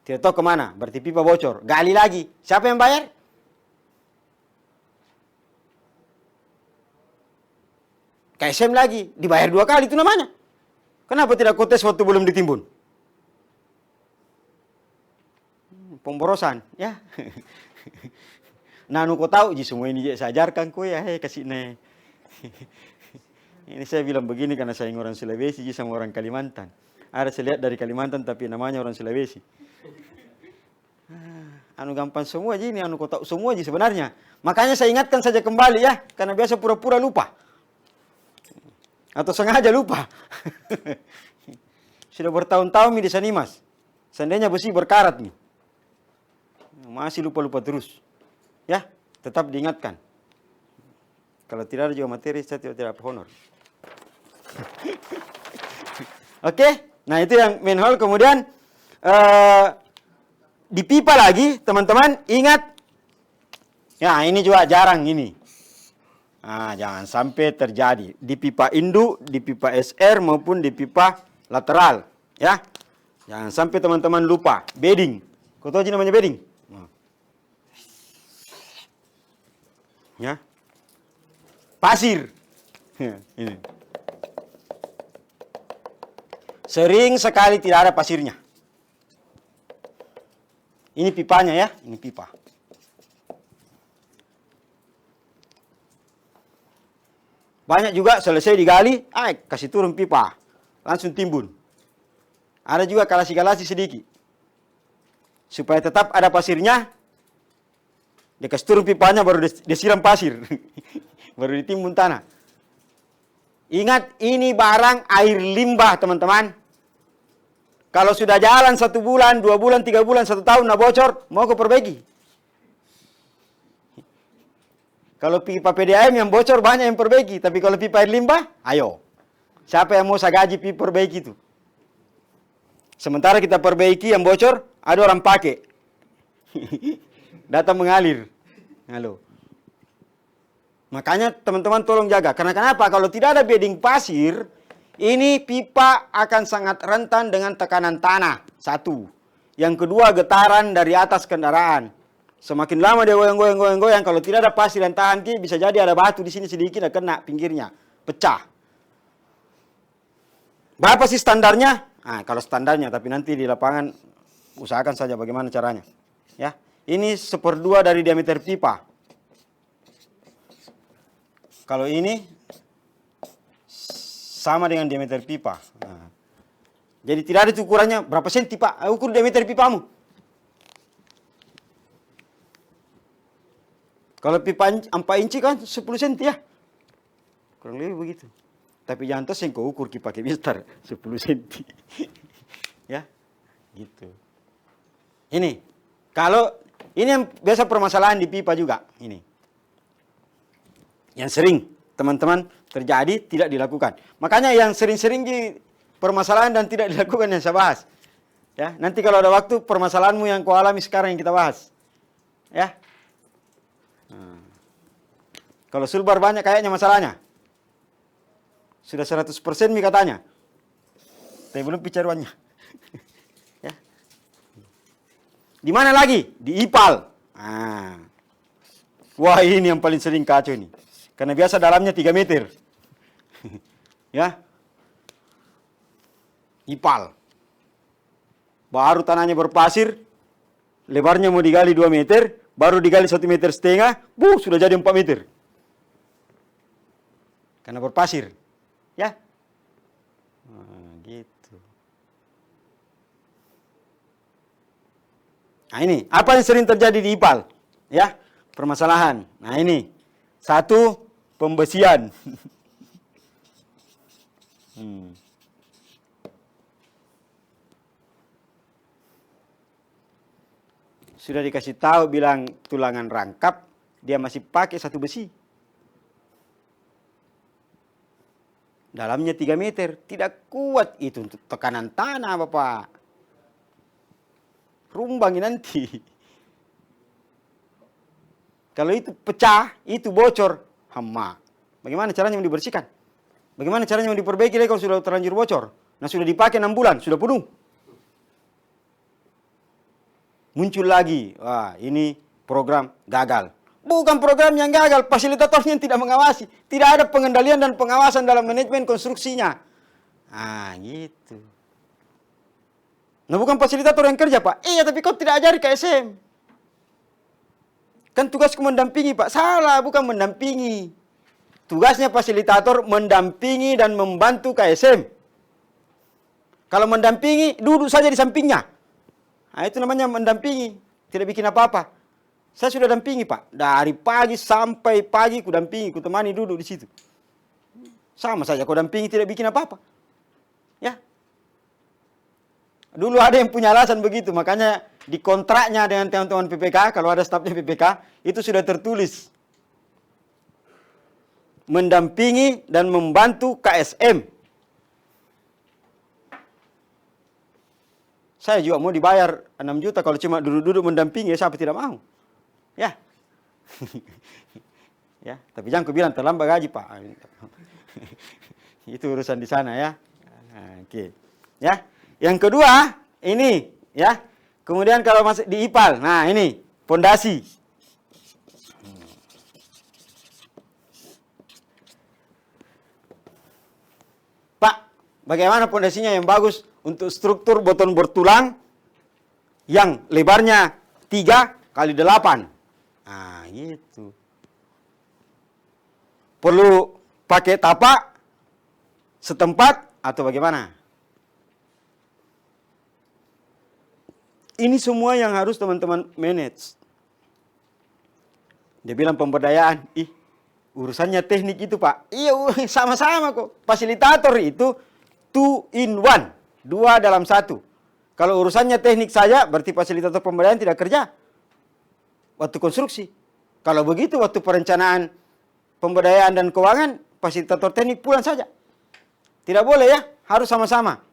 Tidak tahu kemana, berarti pipa bocor. Gali lagi. Siapa yang bayar? KSM lagi. Dibayar 2 kali itu namanya. Kenapa tidak kau tes waktu belum ditimbun? Pemborosan, ya. Nanu kau tahu, semua ini saya ajarkan kau ya, kasih nih. Ini saya bilang begini karena saya orang Sulawesi sama orang Kalimantan. Ada saya lihat dari Kalimantan tapi namanya orang Sulawesi. Anu gampang semua aja ini, anu kau tahu semua aja sebenarnya. Makanya saya ingatkan saja kembali ya, karena biasa pura-pura lupa. Atau sengaja lupa. Sudah bertahun-tahun di Sanimas. Seandainya besi berkarat nih. Masih lupa-lupa terus. Ya, tetap diingatkan. Kalau tidak ada juga materi, saya tidak honor. Oke, nah itu yang manhole. Kemudian di pipa lagi, teman-teman ingat. Ya, ini juga jarang ini. Nah, jangan sampai terjadi di pipa induk, di pipa SR maupun di pipa lateral, ya. Jangan sampai teman-teman lupa bedding. Kau tahu namanya bedding? Ya. Pasir. Ini. Sering sekali tidak ada pasirnya. Ini pipanya ya, ini pipa. Banyak juga selesai digali, kasih turun pipa. Langsung timbun. Ada juga galasi-galasi sedikit. Supaya tetap ada pasirnya, dia kasih turun pipanya baru disiram pasir. Baru ditimbun tanah. Ingat, ini barang air limbah, teman-teman. Kalau sudah jalan 1 bulan, 2 bulan, 3 bulan, 1 tahun, nah bocor, mau ke perbaiki. Kalau pipa PDAM yang bocor banyak yang perbaiki. Tapi kalau pipa air limbah, ayo. Siapa yang mau saya gaji pipa perbaiki itu? Sementara kita perbaiki yang bocor, ada orang pakai. Datang mengalir. Halo. Makanya teman-teman tolong jaga. Karena kenapa? Kalau tidak ada bedding pasir, Ini pipa akan sangat rentan dengan tekanan tanah. Satu. Yang kedua, getaran dari atas kendaraan. Semakin lama dia goyang, kalau tidak ada pasir yang tahan, bisa jadi ada batu di sini sedikit dan kena pinggirnya, pecah. Berapa sih standarnya? Nah, kalau standarnya, tapi nanti di lapangan usahakan saja bagaimana caranya. Ya, ini 1/2 dari diameter pipa. Kalau ini sama dengan diameter pipa. Nah, jadi tidak ada ukurannya berapa senti Pak, ukur diameter pipamu. Kalau pipa 4 inci kan 10 senti ya. Kurang lebih begitu. Tapi jangan terus yang kau ukur pakai mistar 10 senti. Ya, gitu. Ini, kalau ini yang biasa permasalahan di pipa juga, ini. Yang sering teman-teman terjadi tidak dilakukan. Makanya yang sering-sering di permasalahan dan tidak dilakukan yang saya bahas. Ya, nanti kalau ada waktu permasalahanmu yang kau alami sekarang yang kita bahas. Ya. Kalau sulbar banyak kayaknya masalahnya. Sudah 100% mi katanya. Tapi belum picaruannya. Ya. Di mana lagi? Di IPAL. Nah. Wah, ini yang paling sering kacau ini. Karena biasa dalamnya 3 meter. Ya. IPAL. Baru tanahnya berpasir. Lebarnya mau digali 2 meter. Baru digali 1,5 meter. Sudah jadi 4 meter. Karena berpasir. Ya. Nah, gitu. Nah ini. Apa yang sering terjadi di IPAL? Ya. Permasalahan. Nah ini. 1. Pembesian. Sudah dikasih tahu bilang tulangan rangkap, dia masih pakai 1 besi. Dalamnya 3 meter, tidak kuat itu untuk tekanan tanah, Bapak. Rumbangi nanti. Kalau itu pecah, itu bocor, hama. Bagaimana caranya mau dibersihkan? Bagaimana caranya mau diperbaiki kalau sudah terlanjur bocor? Nah, sudah dipakai 6 bulan, sudah penuh. Muncul lagi, wah ini program gagal. Bukan program yang gagal, fasilitatornya yang tidak mengawasi. Tidak ada pengendalian dan pengawasan dalam manajemen konstruksinya. Ah, gitu. Nah, bukan fasilitator yang kerja, Pak. Iya, tapi kau tidak ajari KSM. Kan tugasku mendampingi, Pak. Salah, bukan mendampingi. Tugasnya fasilitator mendampingi dan membantu KSM. Kalau mendampingi, duduk saja di sampingnya. Nah, itu namanya mendampingi. Tidak bikin apa-apa. Saya sudah dampingi, Pak. Dari pagi sampai pagi ku dampingi, ku temani duduk di situ. Sama saja, ku dampingi tidak bikin apa-apa. Ya. Dulu ada yang punya alasan begitu, makanya di kontraknya dengan teman-teman PPK, kalau ada stafnya PPK, itu sudah tertulis. Mendampingi dan membantu KSM. Saya juga mau dibayar 6 juta kalau cuma duduk-duduk mendampingi, siapa tidak mau. Ya. Ya, tapi jangan ku bilang terlambat gaji, Pak. Itu urusan di sana ya. Oke. Ya. Yang kedua, ini ya. Kemudian kalau masuk di IPAL, nah ini pondasi. Pak, bagaimana pondasinya yang bagus untuk struktur beton bertulang yang lebarnya 3x8? Nah, gitu. Perlu pakai tapak setempat atau bagaimana? Ini semua yang harus teman-teman manage. Dia bilang pemberdayaan, urusannya teknik itu, Pak. Iya, sama-sama kok. Fasilitator itu 2 in 1, 2 dalam 1. Kalau urusannya teknik saja, berarti fasilitator pemberdayaan tidak kerja waktu konstruksi. Kalau begitu, waktu perencanaan pemberdayaan dan keuangan, fasilitator teknik pulang saja. Tidak boleh ya, harus sama-sama.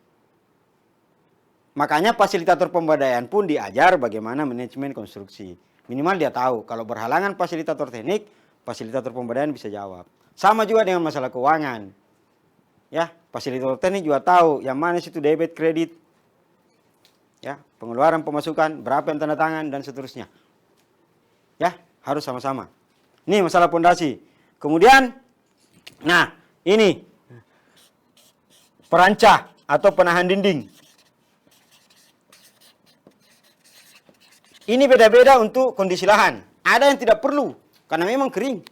Makanya fasilitator pemberdayaan pun diajar bagaimana manajemen konstruksi. Minimal dia tahu, kalau berhalangan fasilitator teknik, fasilitator pemberdayaan bisa jawab. Sama juga dengan masalah keuangan. Ya, fasilitator teknik juga tahu yang mana situ debit, kredit. Ya, pengeluaran, pemasukan, berapa yang tanda tangan dan seterusnya. Ya, harus sama-sama. Ini masalah pondasi. Kemudian, nah, ini perancah atau penahan dinding. Ini beda-beda untuk kondisi lahan. Ada yang tidak perlu, karena memang kering.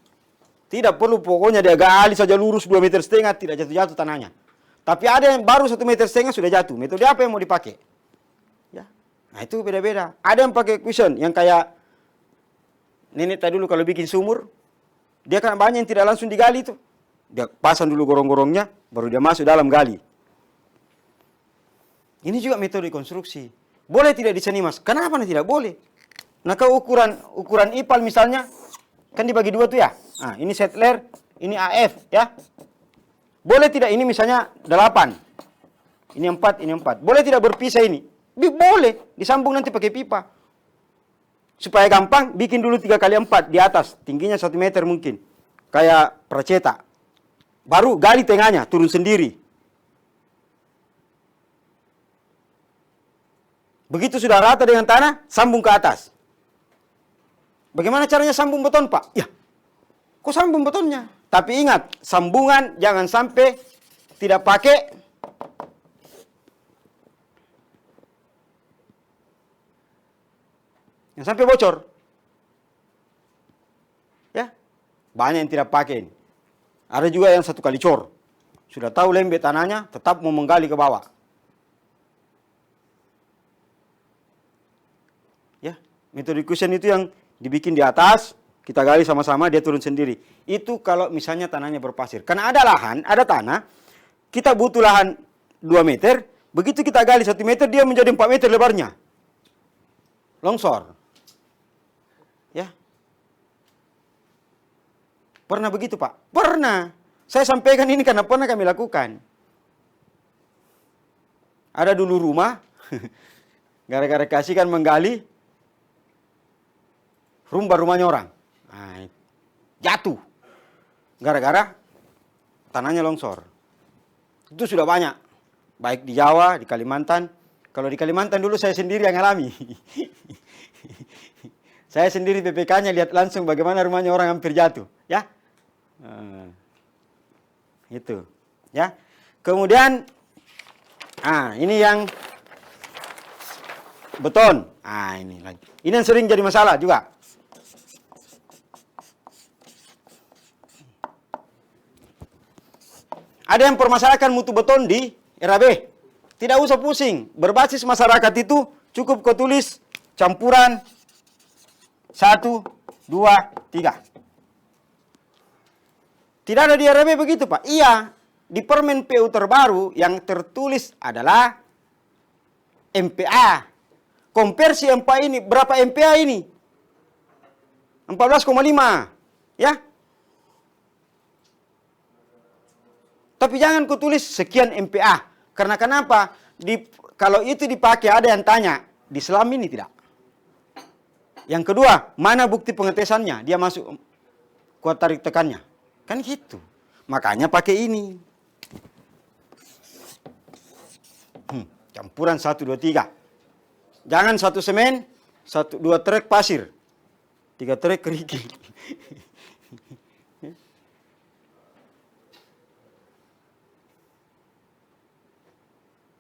Tidak perlu, pokoknya dia gali saja lurus 2,5 meter, tidak jatuh-jatuh tanahnya. Tapi ada yang baru 1,5 meter sudah jatuh. Metode apa yang mau dipakai? Ya. Nah itu beda-beda. Ada yang pakai cushion, yang kayak nenek tadi dulu kalau bikin sumur, dia kan banyak yang tidak langsung digali itu. Dia pasang dulu gorong-gorongnya, baru dia masuk dalam gali. Ini juga metode konstruksi. Boleh tidak di sini mas? Kenapa tidak boleh? Nah kalau ukuran ipal misalnya, kan dibagi dua tuh ya. Nah ini settler, ini AF ya. Boleh tidak ini misalnya 8. Ini 4, ini 4. Boleh tidak berpisah ini? Boleh, disambung nanti pakai pipa. Supaya gampang, bikin dulu 3x4 di atas. Tingginya 1 meter mungkin. Kayak pracetak. Baru gali tengahnya, turun sendiri. Begitu sudah rata dengan tanah, sambung ke atas. Bagaimana caranya sambung beton, Pak? Ya, kok sambung betonnya? Tapi ingat, sambungan jangan sampai tidak pakai yang sampai bocor. Ya, banyak yang tidak pakai ini. Ada juga yang 1 kali cor. Sudah tahu lembek tanahnya, tetap mau menggali ke bawah. Ya, metode cushion itu yang dibikin di atas, kita gali sama-sama, dia turun sendiri. Itu kalau misalnya tanahnya berpasir. Karena ada lahan, ada tanah, kita butuh lahan 2 meter, begitu kita gali 1 meter, dia menjadi 4 meter lebarnya. Longsor. Ya. Pernah begitu, Pak? Pernah. Saya sampaikan ini karena pernah kami lakukan. Ada dulu rumah, gara-gara kasihkan menggali, rumahnya orang. Nah, jatuh. Gara-gara tanahnya longsor. Itu sudah banyak. Baik di Jawa, di Kalimantan. Kalau di Kalimantan dulu saya sendiri yang alami. Saya sendiri PPK-nya lihat langsung bagaimana rumahnya orang hampir jatuh. Ya. Itu. Ya. Kemudian, ini yang beton. Ini lagi. Ini yang sering jadi masalah juga. Ada yang permasalahkan mutu beton di RAB. Tidak usah pusing. Berbasis masyarakat itu cukup kau tulis campuran 1, 2, 3. Tidak ada di RAB begitu, Pak. Iya, di Permen PU terbaru yang tertulis adalah MPA. Konversi MPA ini, berapa MPA ini? 14,5. Ya. Tapi jangan ku tulis sekian MPA. Karena kenapa? Kalau itu dipakai ada yang tanya, di Islam ini tidak. Yang kedua, mana bukti pengetesannya? Dia masuk kuat tarik tekannya. Kan gitu. Makanya pakai ini. Campuran 1, 2, 3. Jangan 1 semen, 2 trek pasir. 3 trek kerikil.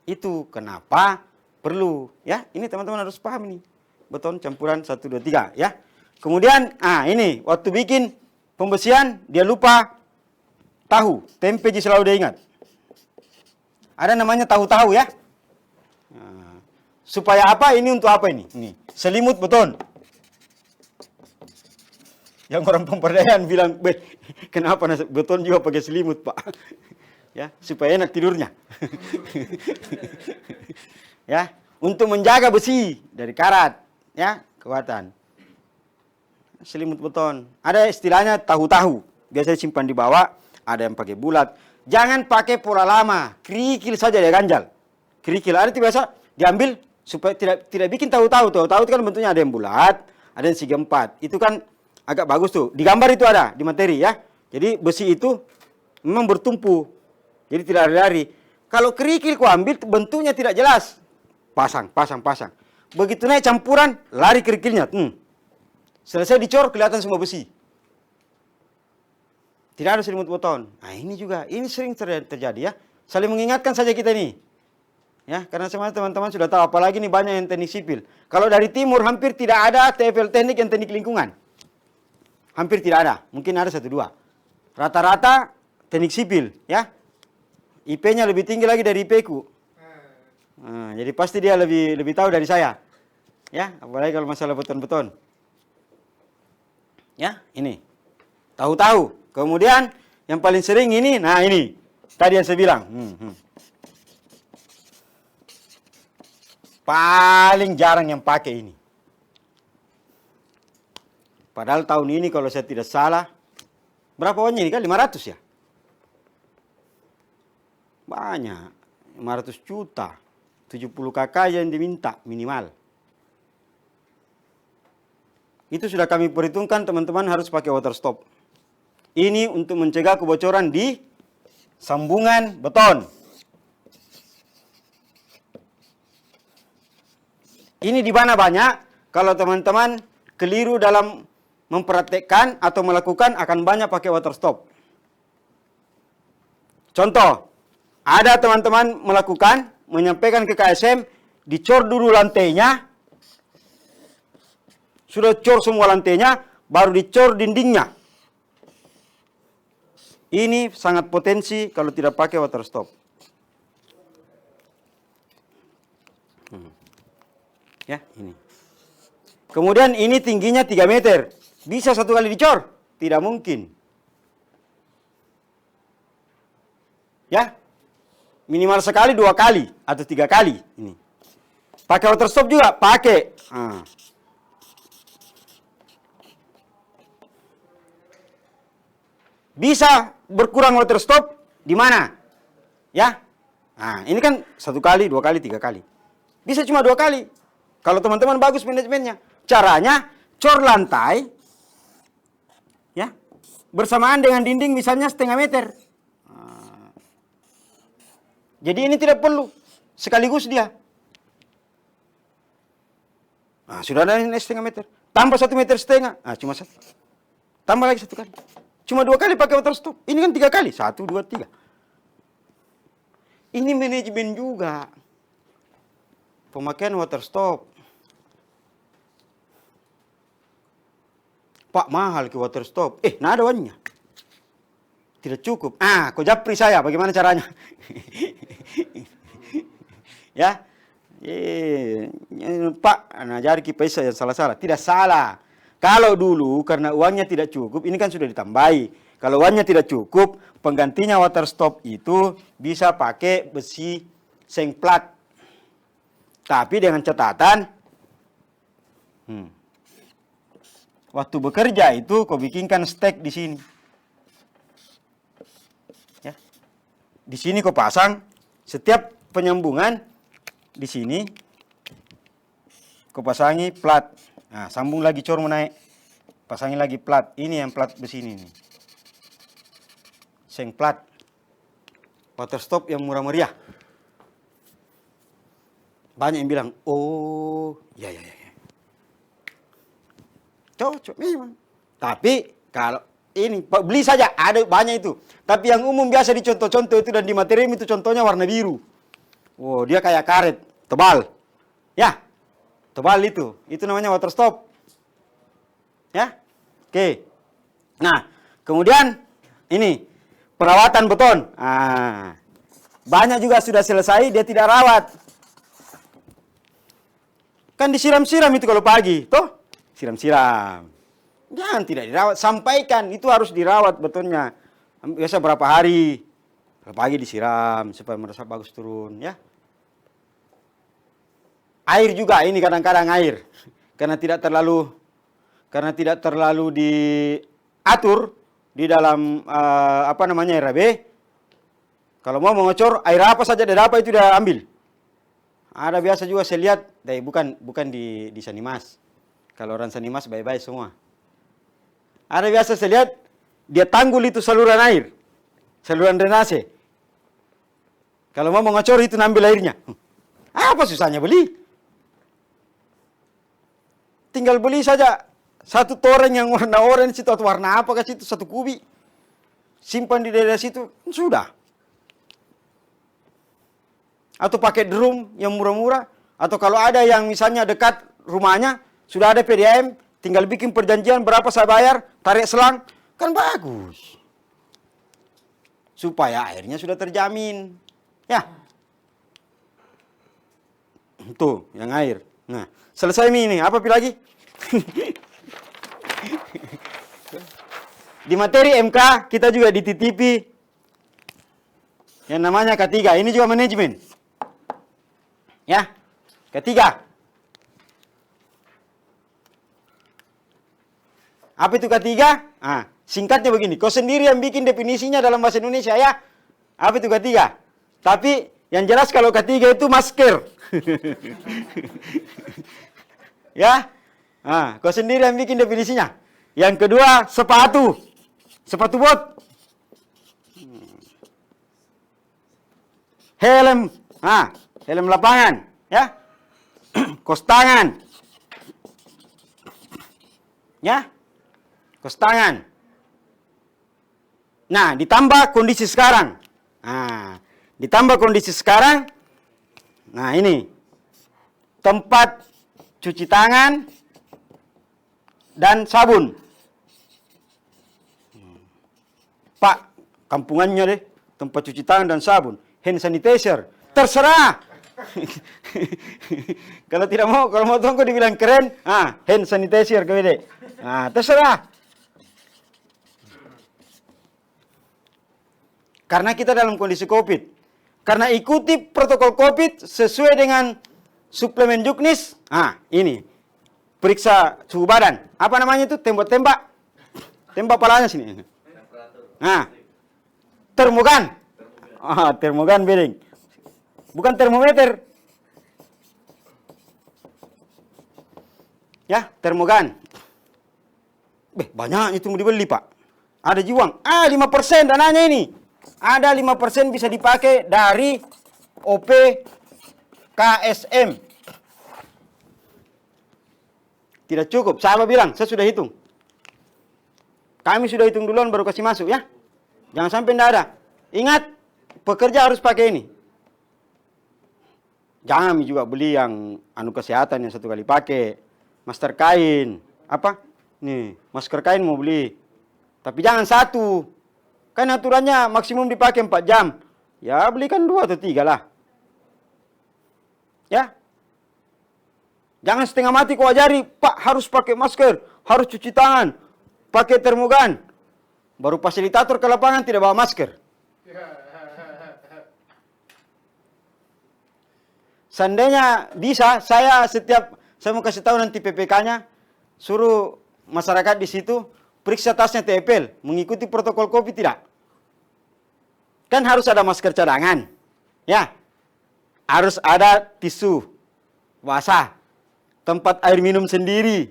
Itu kenapa perlu, ya. Ini teman-teman harus paham ini. Beton campuran 1, 2, 3, ya. Kemudian, ini waktu bikin pembesian dia lupa tahu, tempe selalu dia ingat. Ada namanya tahu-tahu ya. Supaya apa? Ini untuk apa ini? Ini selimut beton. Yang orang pemberdayaan bilang, kenapa beton juga pakai selimut, Pak? Ya, supaya enak tidurnya. Ya, untuk menjaga besi dari karat, ya, kekuatan. Selimut beton. Ada istilahnya tahu-tahu. Biasanya simpan di bawah, ada yang pakai bulat. Jangan pakai pola lama, kerikil saja dia ganjal. Kerikil ada biasa diambil supaya tidak bikin tahu-tahu. Tahu-tahu itu kan bentuknya ada yang bulat, ada yang segi 4. Itu kan agak bagus tuh. Di gambar itu ada di materi ya. Jadi besi itu memang bertumpu. Jadi tidak lari-lari. Kalau kerikil kau ambil bentuknya tidak jelas. Pasang. Begitu naik campuran, lari kerikilnya. Selesai dicor, kelihatan semua besi. Tidak ada selimut beton. Nah ini juga, ini sering terjadi ya. Saling mengingatkan saja kita ini. Ya, karena semua teman-teman sudah tahu, apalagi nih banyak yang teknik sipil. Kalau dari timur hampir tidak ada TFL teknik yang teknik lingkungan. Hampir tidak ada, mungkin ada 1-2. Rata-rata teknik sipil, ya. IP-nya lebih tinggi lagi dari IP-ku. Nah, jadi pasti dia lebih tahu dari saya. Ya, apalagi kalau masalah beton-beton. Ya, ini. Tahu-tahu. Kemudian yang paling sering ini, nah ini. Tadi yang saya bilang. Paling jarang yang pakai ini. Padahal tahun ini kalau saya tidak salah, berapa uangnya ini kan? 500 ya? Banyak. 500 juta. 70 KK yang diminta minimal. Itu sudah kami perhitungkan, teman-teman harus pakai water stop. Ini untuk mencegah kebocoran di sambungan beton. Ini di mana banyak, kalau teman-teman keliru dalam mempraktekkan atau melakukan akan banyak pakai water stop. Contoh, ada teman-teman melakukan, menyampaikan ke KSM, dicor dulu lantainya, sudah cor semua lantainya, baru dicor dindingnya. Ini sangat potensi kalau tidak pakai water stop. Ya, ini. Kemudian ini tingginya 3 meter. Bisa 1 kali dicor? Tidak mungkin. Ya. Minimal sekali, 2 kali atau 3 kali ini. Pakai water stop juga? Pakai. Bisa berkurang water stop di mana? Ya. Nah, ini kan 1 kali, 2 kali, 3 kali. Bisa cuma 2 kali. Kalau teman-teman bagus manajemennya. Caranya, cor lantai, ya, bersamaan dengan dinding misalnya 0,5 meter. Jadi ini tidak perlu, sekaligus dia. Nah, sudah ada ini 0,5 meter. Tambah 1,5 meter. Cuma 1. Tambah lagi 1 kali. Cuma 2 kali pakai water stop. Ini kan 3 kali. 1, 2, 3. Ini manajemen juga. Pemakaian water stop. Pak, mahal ke water stop. Nah ada uangnya. Tidak cukup. Kau japri saya, bagaimana caranya? Ya. Pak, ajari kipaisa yang salah-salah. Tidak salah. Kalau dulu, karena uangnya tidak cukup, ini kan sudah ditambahi. Kalau uangnya tidak cukup, penggantinya water stop itu bisa pakai besi seng plat. Tapi dengan catatan, waktu bekerja itu kau bikinkan stek di sini. Ya. Di sini kau pasang, setiap penyambungan di sini kau pasangi plat. Nah, sambung lagi cor menaik. Pasangi lagi plat. Ini yang plat besi ini. Seng plat. Water stop yang murah meriah. Banyak yang bilang, oh, ya. Cocok memang. Tapi kalau ini beli saja ada banyak itu. Tapi yang umum biasa dicontoh-contoh itu dan di materi itu contohnya warna biru. Oh, dia kayak karet, tebal. Ya. Tebal itu. Itu namanya water stop. Ya. Oke. Nah, kemudian ini perawatan beton. Banyak juga sudah selesai dia tidak rawat. Kan disiram-siram itu kalau pagi, toh? Siram-siram. Jangan tidak dirawat, sampaikan itu harus dirawat betonnya. Biasa berapa hari? Kalau pagi disiram supaya meresap bagus turun, ya. Air juga ini kadang-kadang air. Karena tidak terlalu diatur di dalam RAB. Kalau mau mengocor air apa saja dari apa itu dia ambil. Ada biasa juga saya lihat, bukan di Sanimas. Kalau orang Sanimas baik-baik semua. Ada biasa saya lihat dia tanggul itu saluran air, saluran drainase. Kalau mau ngocor itu ambil airnya. Apa susahnya beli? Tinggal beli saja satu toren yang warna orange itu atau warna apa kasih itu 1 kubik. Simpan di daerah situ, sudah. Atau pakai drum yang murah-murah. Atau kalau ada yang misalnya dekat rumahnya, sudah ada PDAM, tinggal bikin perjanjian berapa saya bayar, tarik selang, kan bagus. Supaya airnya sudah terjamin. Ya. Tuh, yang air. Nah, selesai ini, apa lagi? Di materi MK, kita juga dititipi yang namanya K3. Ini juga manajemen. Ya, K3. Apa itu K3? Singkatnya begini. Kau sendiri yang bikin definisinya dalam bahasa Indonesia ya. Apa itu K3? Tapi yang jelas kalau K3 itu masker. Ya. Kau sendiri yang bikin definisinya. Yang kedua, sepatu. Sepatu bot. Helm. Helm lapangan. Ya. Kos tangan. Ya. Kos tangan. Nah, ditambah kondisi sekarang. Ditambah kondisi sekarang. Nah, ini. Tempat cuci tangan dan sabun. Pak, kampungannya deh. Tempat cuci tangan dan sabun. Hand sanitizer. Terserah. Kalau tidak mau, kalau mau tunggu dibilang keren. Hand sanitizer kewede. Terserah. Karena kita dalam kondisi COVID. Karena ikuti protokol COVID sesuai dengan suplemen Juknis. Ini. Periksa suhu badan. Apa namanya itu? Tembak-tembak. Tembak palanya sini. Termogan. Termogan bedeng. Bukan termometer. Ya, termogan. Banyak itu mau dibeli, Pak. Ada jiwang. 5% dananya ini. Ada 5% bisa dipakai dari OP KSM. Tidak cukup. Saya bilang, saya sudah hitung. Kami sudah hitung duluan baru kasih masuk ya. Jangan sampai tidak ada. Ingat, pekerja harus pakai ini. Jangan juga beli yang kesehatan yang 1 kali pakai. Masker kain. Apa? Nih, masker kain mau beli. Tapi jangan 1. Kan aturannya maksimum dipakai 4 jam. Ya belikan 2 atau 3 lah. Ya. Jangan setengah mati kau ajari, Pak harus pakai masker, harus cuci tangan, pakai termogan. Baru fasilitator ke lapangan tidak bawa masker. Seandainya bisa, saya mau kasih tahu nanti PPK-nya, suruh masyarakat di situ periksa tasnya TPL, mengikuti protokol COVID tidak? Kan harus ada masker cadangan. Ya. Harus ada tisu basah. Tempat air minum sendiri.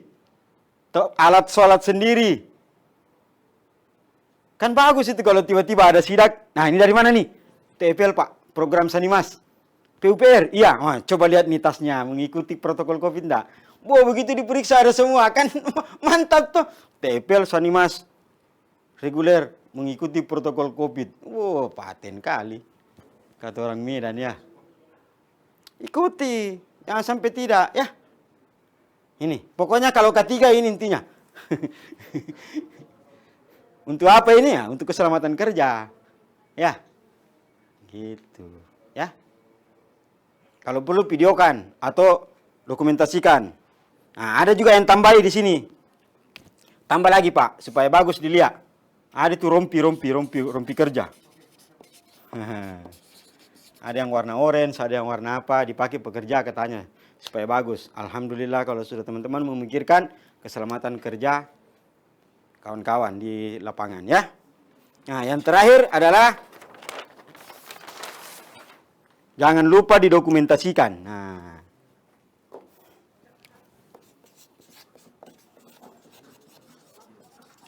Alat sholat sendiri. Kan bagus itu kalau tiba-tiba ada sidak. Nah, ini dari mana nih? TPL, Pak. Program Sanimas. PUPR. Iya. Coba lihat nih tasnya. Mengikuti protokol COVID enggak? Begitu diperiksa ada semua. Kan mantap tuh. TPL Sanimas reguler mengikuti protokol COVID. Paten kali. Kata orang Medan ya. Ikuti. Jangan sampai tidak ya. Ini. Pokoknya kalau K3 ini intinya. Untuk apa ini ya? Untuk keselamatan kerja. Ya. Gitu. Ya. Kalau perlu videokan atau dokumentasikan. Nah, ada juga yang tambahi di sini. Tambah lagi, Pak, supaya bagus dilihat. Ada itu rompi kerja. Ada yang warna orange, ada yang warna apa, dipakai pekerja katanya. Supaya bagus. Alhamdulillah kalau sudah teman-teman memikirkan keselamatan kerja kawan-kawan di lapangan ya. Nah, yang terakhir adalah jangan lupa didokumentasikan. Nah,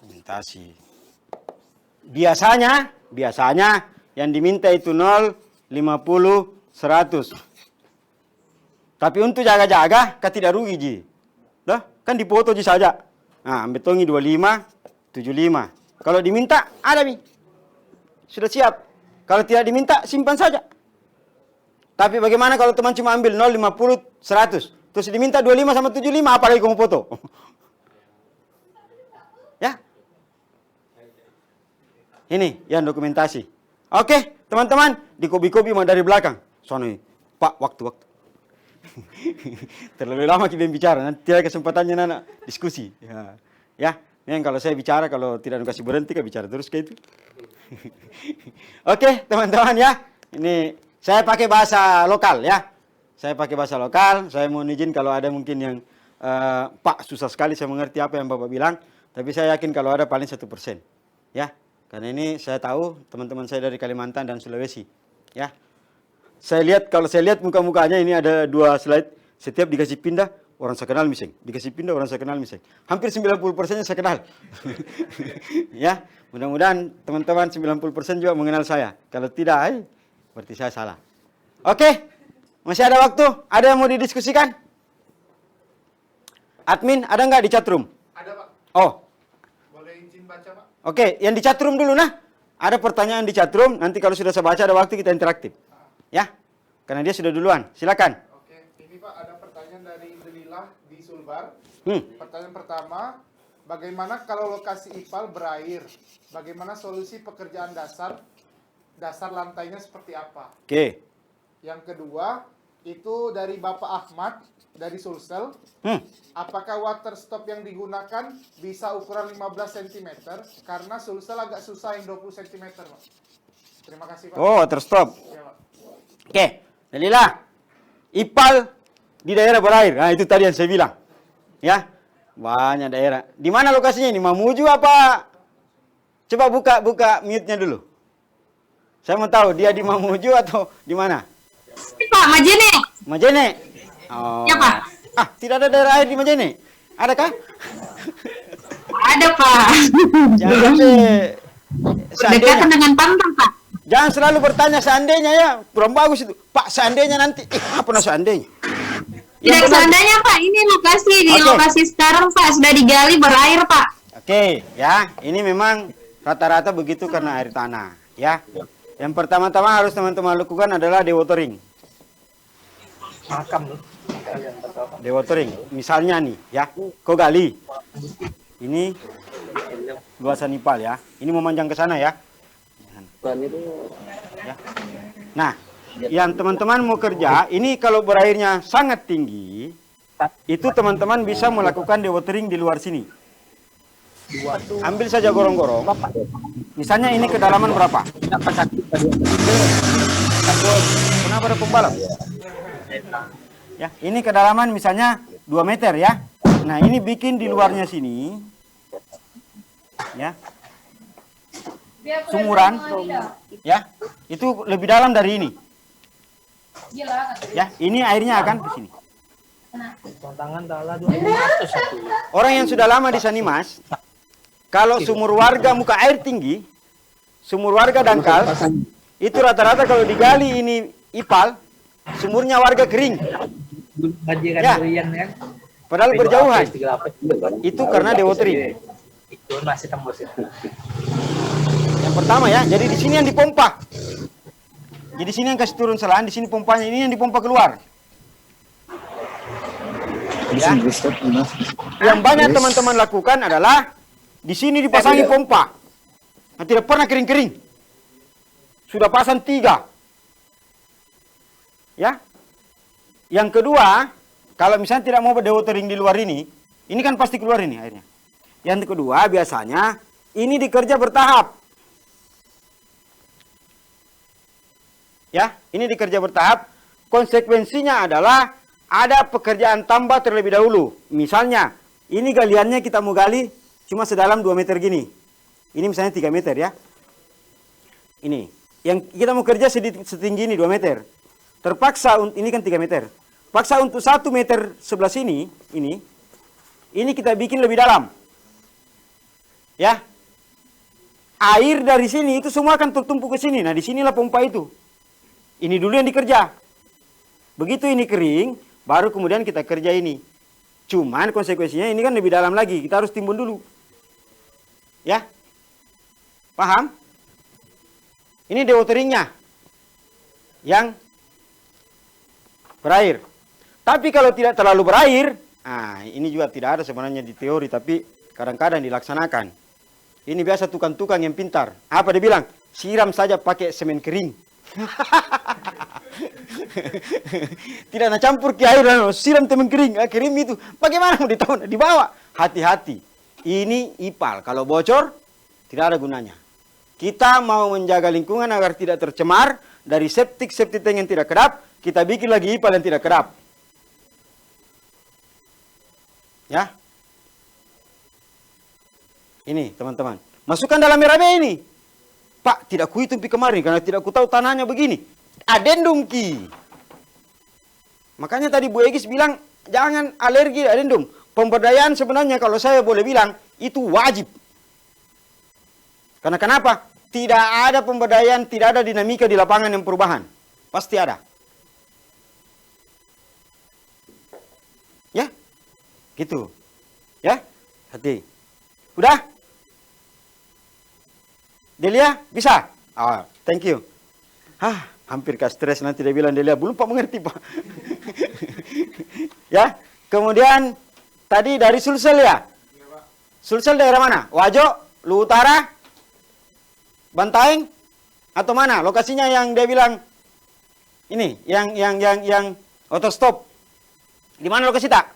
dokumentasi. Biasanya yang diminta itu 0, 50, 100. Tapi untuk jaga-jaga, kan tidak rugi, Ji. Dah, kan dipoto Ji saja. Nah, ambil tongi 25, 75. Kalau diminta, ada, Mi. Sudah siap. Kalau tidak diminta, simpan saja. Tapi bagaimana kalau teman cuma ambil 0, 50, 100. Terus diminta 25 sama 75, apalagi kamu foto? Ya. Ini yang dokumentasi. Oke, teman-teman, dikopi-kopi mau dari belakang. Soalnya, Pak, waktu-waktu. Terlalu lama kita bicara, nanti ada kesempatannya anak diskusi. Ya, yang kalau saya bicara, kalau tidak kasih berhenti, kan bicara terus kayak itu. Oke, teman-teman ya. Ini saya pakai bahasa lokal ya. Saya pakai bahasa lokal. Saya mohon izin kalau ada mungkin yang Pak susah sekali saya mengerti apa yang Bapak bilang. Tapi saya yakin kalau ada paling 1%. Ya, karena ini saya tahu teman-teman saya dari Kalimantan dan Sulawesi. Ya, kalau saya lihat muka-mukanya ini ada 2 slide. Setiap dikasih pindah orang saya kenal miseng. Dikasih pindah orang saya kenal miseng. Hampir 90%-nya saya kenal. Ya, mudah-mudahan teman-teman 90% juga mengenal saya. Kalau tidak, berarti saya salah. Oke, masih ada waktu? Ada yang mau didiskusikan? Admin, ada nggak di chatroom? Ada, Pak. Oh. Boleh izin baca, Pak? Oke, yang di chatroom dulu nah. Ada pertanyaan di chatroom, nanti kalau sudah saya baca ada waktu kita interaktif. Ya, karena dia sudah duluan. Silakan. Oke, ini Pak ada pertanyaan dari Delilah di Sulbar. Hmm. Pertanyaan pertama, bagaimana kalau lokasi IPAL berair? Bagaimana solusi pekerjaan dasar lantainya seperti apa? Oke. Yang kedua, itu dari Bapak Ahmad dari Sulsel. Apakah water stop yang digunakan bisa ukuran 15 cm? Karena Sulsel agak susah yang 20 cm, Pak. Terima kasih, Pak. Oh, terstop. Ya, Pak. Oke, Dalilah. IPAL di daerah berair. Nah, itu tadi yang saya bilang. Ya, banyak daerah. Di mana lokasinya ini? Mamuju apa? Coba buka mute-nya dulu. Saya mau tahu dia di Mamuju atau di mana? Pak, Majene. Majene. Oh. Ya, Pak. Ah, tidak ada daerah air di Majene. Adakah? Ada, Pak. Jangan sampai Berdekatan dengan pantai, Pak. Jangan selalu bertanya seandainya ya. Kurang bagus itu. Pak, seandainya nanti. Apa seandainya? Tidak seandainya, Pak. Ini lokasi. Di Oke. lokasi sekarang, Pak. Sudah digali berair, Pak. Oke, ya. Ini memang rata-rata begitu karena air tanah. Ya. Yang pertama-tama harus teman-teman lakukan adalah dewatering. Dewatering. Misalnya nih, ya. Kau gali. Ini luasan IPAL ya. Ini memanjang ke sana ya. Ya. Nah, yang teman-teman mau kerja, ini kalau berairnya sangat tinggi, itu teman-teman bisa melakukan dewatering di luar sini. Ambil saja gorong-gorong. Misalnya ini kedalaman berapa? Kenapa ada pembalap? Ya, ini kedalaman misalnya 2 meter ya. Nah, ini bikin di luarnya sini. Ya. Sumuran. Ya. Itu lebih dalam dari ini. Ya, ini airnya akan ke sini. Orang yang sudah lama di Sanimas, kalau sumur warga muka air tinggi, sumur warga dangkal, itu rata-rata kalau digali ini IPAL, sumurnya warga kering. Ya. Padahal berjauhan. Itu karena dewatering. Itu masih tembus itu. Yang pertama ya, jadi di sini yang dipompa. Jadi sini yang kasih turun selaan, di sini pompanya, ini yang dipompa keluar. Ya. Yang banyak teman-teman lakukan adalah di sini dipasangi pompa. Nah, tidak pernah kering-kering. Sudah pasang 3. Ya. Yang kedua, kalau misalnya tidak mau dewatering di luar ini kan pasti keluar ini airnya. Yang kedua, biasanya ini dikerja bertahap. Ya, ini dikerja bertahap. Konsekuensinya adalah ada pekerjaan tambah terlebih dahulu. Misalnya, ini galiannya kita mau gali cuma sedalam 2 meter gini. Ini misalnya 3 meter ya. Ini. Yang kita mau kerja setinggi ini 2 meter. Terpaksa, ini kan 3 meter. Paksa untuk 1 meter sebelah sini, ini kita bikin lebih dalam. Ya. Air dari sini itu semua akan tertumpuk ke sini. Nah, di sinilah pompa itu. Ini dulu yang dikerja. Begitu ini kering, baru kemudian kita kerja ini. Cuman konsekuensinya ini kan lebih dalam lagi. Kita harus timbun dulu. Ya? Paham? Ini dewateringnya. Yang berair. Tapi kalau tidak terlalu berair, ini juga tidak ada sebenarnya di teori, tapi kadang-kadang dilaksanakan. Ini biasa tukang-tukang yang pintar. Apa dia bilang? Siram saja pakai semen kering. Tidak nak campur ke air, siram semen kering. Kering itu. Bagaimana mau ditahu? Dibawa. Hati-hati. Ini ipal. Kalau bocor, tidak ada gunanya. Kita mau menjaga lingkungan agar tidak tercemar. Dari septic tank yang tidak kedap, kita bikin lagi ipal yang tidak kedap. Ya. Ini teman-teman. Masukkan dalam RAB ini. Pak, tidak kuhitung kemarin karena tidak ku tahu tanahnya begini. Adendum ki. Makanya tadi Bu Egis bilang jangan alergi adendum. Pemberdayaan sebenarnya kalau saya boleh bilang itu wajib. Karena kenapa? Tidak ada pemberdayaan, tidak ada dinamika di lapangan yang perubahan. Pasti ada. Ya? Gitu. Ya? Hati. Udah? Delia, bisa? Thank you. Hampir ke stres nanti dia bilang Delia, belum Pak mengerti Pak. Ya? Kemudian, tadi dari Sulsel ya? Sulsel daerah mana? Wajo? Lu Utara? Bantaeng? Atau mana? Lokasinya yang dia bilang, ini, yang auto stop. Di mana lokasi tak?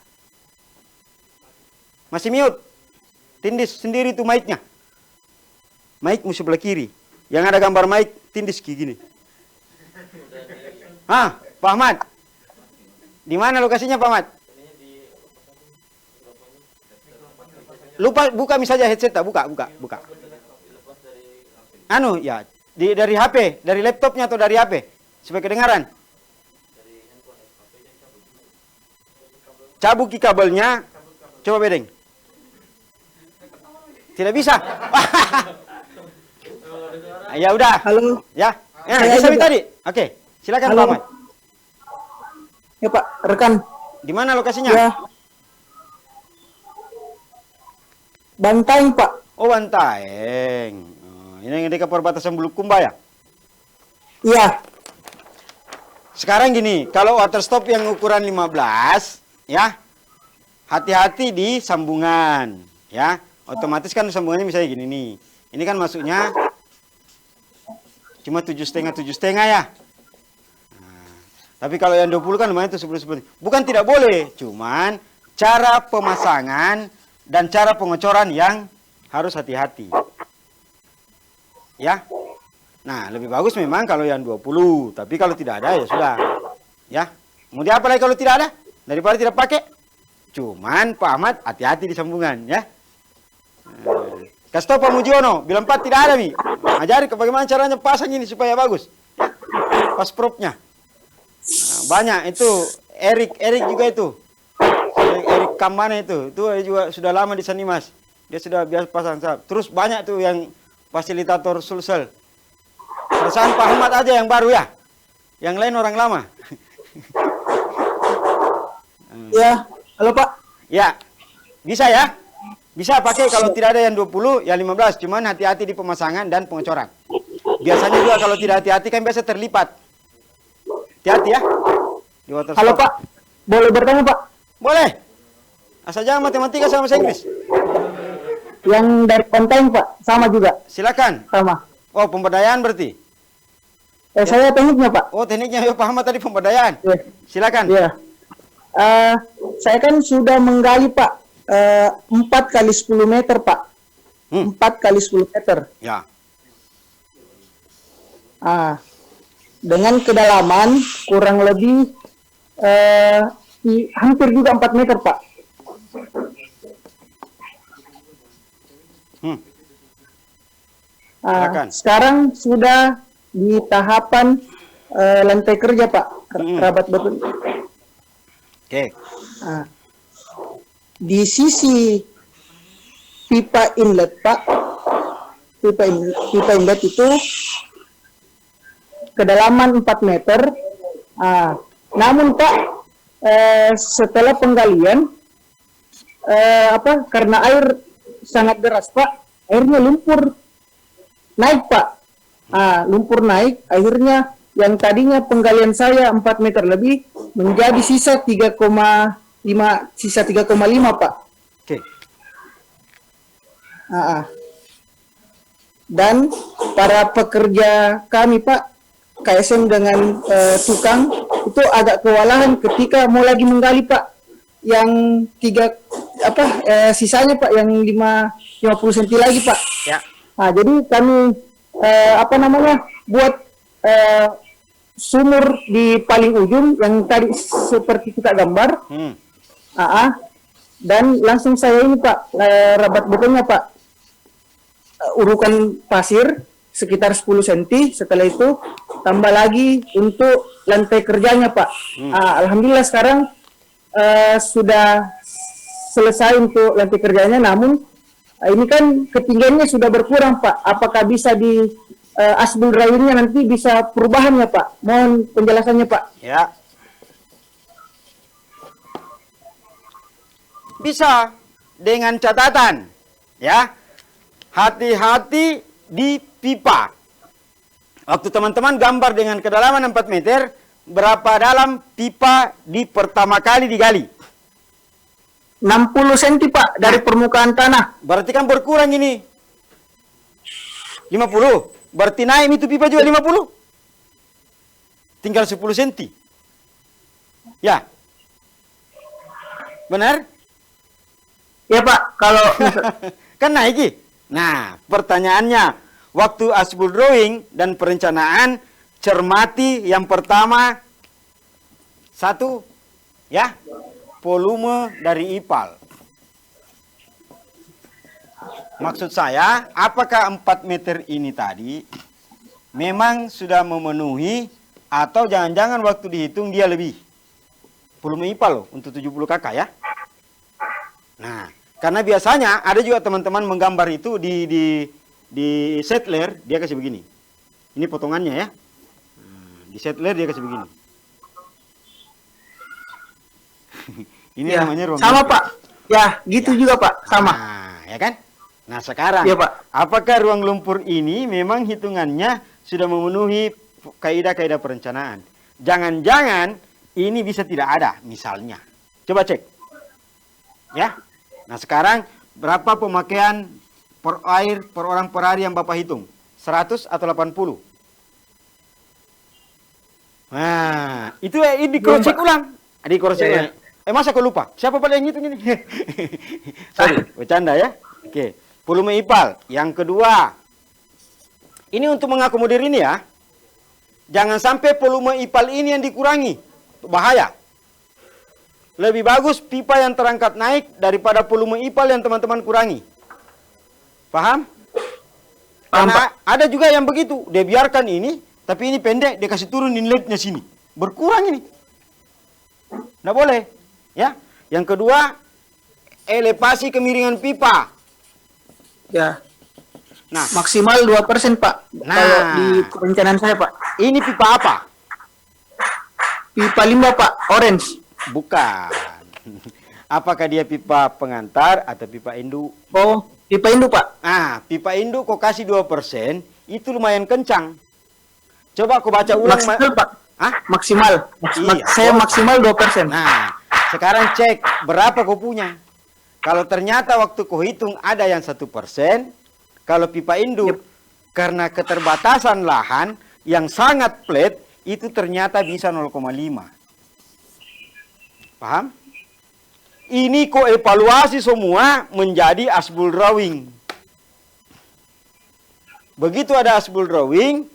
Masih mute. Tindis sendiri tuh mic-nya. Mic musuh sebelah kiri. Yang ada gambar mic, tindis kayak gini. Pak Ahmad. Di mana lokasinya Pak Ahmad? Lupa buka misalnya headset tak? Buka. Ya, dari HP, dari laptopnya atau dari HP? Supaya kedengaran. Cabut kabelnya. Coba bedeng. Tidak bisa. Ya udah. Halo. Ya. Bisa tadi. Oke. Silakan Pak Ahmad. Ya Pak, rekan. Di mana lokasinya? Ya. Bantaeng Pak. Oh, Bantaeng. Ini yang dekat perbatasan Bulukumba ya? Iya. Sekarang gini, kalau water stop yang ukuran 15, ya, hati-hati di sambungan, ya. Otomatis kan sambungannya misalnya gini nih. Ini kan masuknya cuma 7,5 ya. Tapi kalau yang 20 kan lumayan itu 10. Bukan tidak boleh, cuman cara pemasangan dan cara pengecoran yang harus hati-hati. Ya. Nah, lebih bagus memang kalau yang 20, tapi kalau tidak ada ya sudah. Ya. Kemudian apa lagi kalau tidak ada? Daripada tidak pakai. Cuman Pak Ahmad hati-hati di sambungan, ya. Kasih tahu Pak Mujiono, bilang 4 tidak ada, Mi. Ajari bagaimana caranya pasang ini supaya bagus. Ya. Pas propnya. Nah, banyak itu Erik juga itu. Erik Kamana itu juga sudah lama di Sanimas. Dia sudah biasa pasang. Terus banyak tuh yang fasilitator Sulsel. Perasaan Pak Ahmad aja yang baru ya. Yang lain orang lama. Ya, halo Pak. Ya. Bisa ya? Bisa pakai kalau tidak ada yang 20, yang 15. Cuman hati-hati di pemasangan dan pengecoran. Biasanya juga kalau tidak hati-hati kan biasa terlipat. Hati-hati ya. Di water Halo stop. Pak. Boleh bertanya Pak? Boleh. Asal jangan matematika sama bahasa Inggris. Yang dari Bantaeng Pak, sama juga. Silakan. Sama. Oh, pemberdayaan berarti? Saya tekniknya Pak. Oh, tekniknya ya paham tadi pemberdayaan. Iya. Silakan. Iya. Saya kan sudah menggali Pak 4 kali 10 meter Pak. 4 kali 10 meter. Ya. Dengan kedalaman kurang lebih hampir juga 4 meter Pak. Sekarang sudah di tahapan lantai kerja Pak, kerabat betul. Oke. Di sisi pipa inlet Pak, pipa inlet itu kedalaman 4 meter. Namun Pak, setelah penggalian, karena air sangat deras Pak, airnya lumpur naik Pak. Lumpur naik, akhirnya yang tadinya penggalian saya 4 meter lebih menjadi sisa 3,5 Pak. Oke. Dan para pekerja kami Pak, KSM dengan tukang itu agak kewalahan ketika mau lagi menggali Pak. Yang sisanya Pak yang 50 cm lagi Pak. Ya. Jadi kami buat sumur di paling ujung yang tadi seperti kita gambar. Dan langsung saya ini Pak, rabat betonnya Pak, urukan pasir sekitar 10 cm. Setelah itu tambah lagi untuk lantai kerjanya Pak. Alhamdulillah sekarang sudah selesai untuk lantai kerjanya, namun ini kan ketinggiannya sudah berkurang Pak. Apakah bisa di asbul drawingnya nanti bisa perubahannya Pak? Mohon penjelasannya Pak. Ya. Bisa dengan catatan, ya. Hati-hati di pipa. Waktu teman-teman gambar dengan kedalaman 4 meter, berapa dalam pipa di pertama kali digali? 60 cm Pak dari permukaan tanah. Berarti kan berkurang ini. 50. Berarti naik itu pipa juga 50. Tinggal 10 cm. Ya. Benar? Ya Pak, kalau Kan naik. Nah, pertanyaannya, waktu asbul drawing dan perencanaan, cermati yang pertama, satu, ya, volume dari IPAL. Maksud saya, apakah 4 meter ini tadi memang sudah memenuhi atau jangan-jangan waktu dihitung dia lebih? Volume IPAL loh, untuk 70 kakak ya. Nah, karena biasanya ada juga teman-teman menggambar itu di settler, dia kasih begini. Ini potongannya ya. Di settler dia kasih begini. Ini ya, namanya ruang sama lempeng. Pak. Ya, gitu juga Pak, sama. Nah, ya kan? Nah, sekarang Iya, Pak. apakah ruang lumpur ini memang hitungannya sudah memenuhi kaidah-kaidah perencanaan? Jangan-jangan ini bisa tidak ada misalnya. Coba cek. Ya. Nah, sekarang berapa pemakaian per air per orang per hari yang Bapak hitung? 100 atau 80? Nah, itu di cross check ulang. Di cross check ulang. Masa kau lupa? Siapa pada yang ngitung ini? Sorry, bercanda ya. Oke. Volume IPAL. Yang kedua, ini untuk mengakomodir ini ya. Jangan sampai volume IPAL ini yang dikurangi. Bahaya. Lebih bagus pipa yang terangkat naik daripada volume IPAL yang teman-teman kurangi. Paham? Karena ada juga yang begitu. Dia biarkan ini, tapi ini pendek, dia kasih turun inletnya sini. Berkurang ini. Nggak boleh. Ya. Yang kedua, elevasi kemiringan pipa. Ya. Nah, Maksimal 2% Pak. Nah. Kalau di perencanaan saya Pak. ini pipa apa? Pipa limbah Pak, orange. Bukan. Apakah dia pipa pengantar atau pipa induk? Oh, pipa induk Pak. Ah, pipa induk kau kasih 2%, itu lumayan kencang. Coba kau baca ulang. Maksimal Pak. Hah? Maksimal. Iya. Saya maksimal 2%. Nah, sekarang cek berapa kau punya. Kalau ternyata waktu kau hitung ada yang 1%, kalau pipa induk karena keterbatasan lahan yang sangat flat, itu ternyata bisa 0,5. Paham? Ini kau evaluasi semua menjadi asbul drawing. Begitu ada asbul drawing,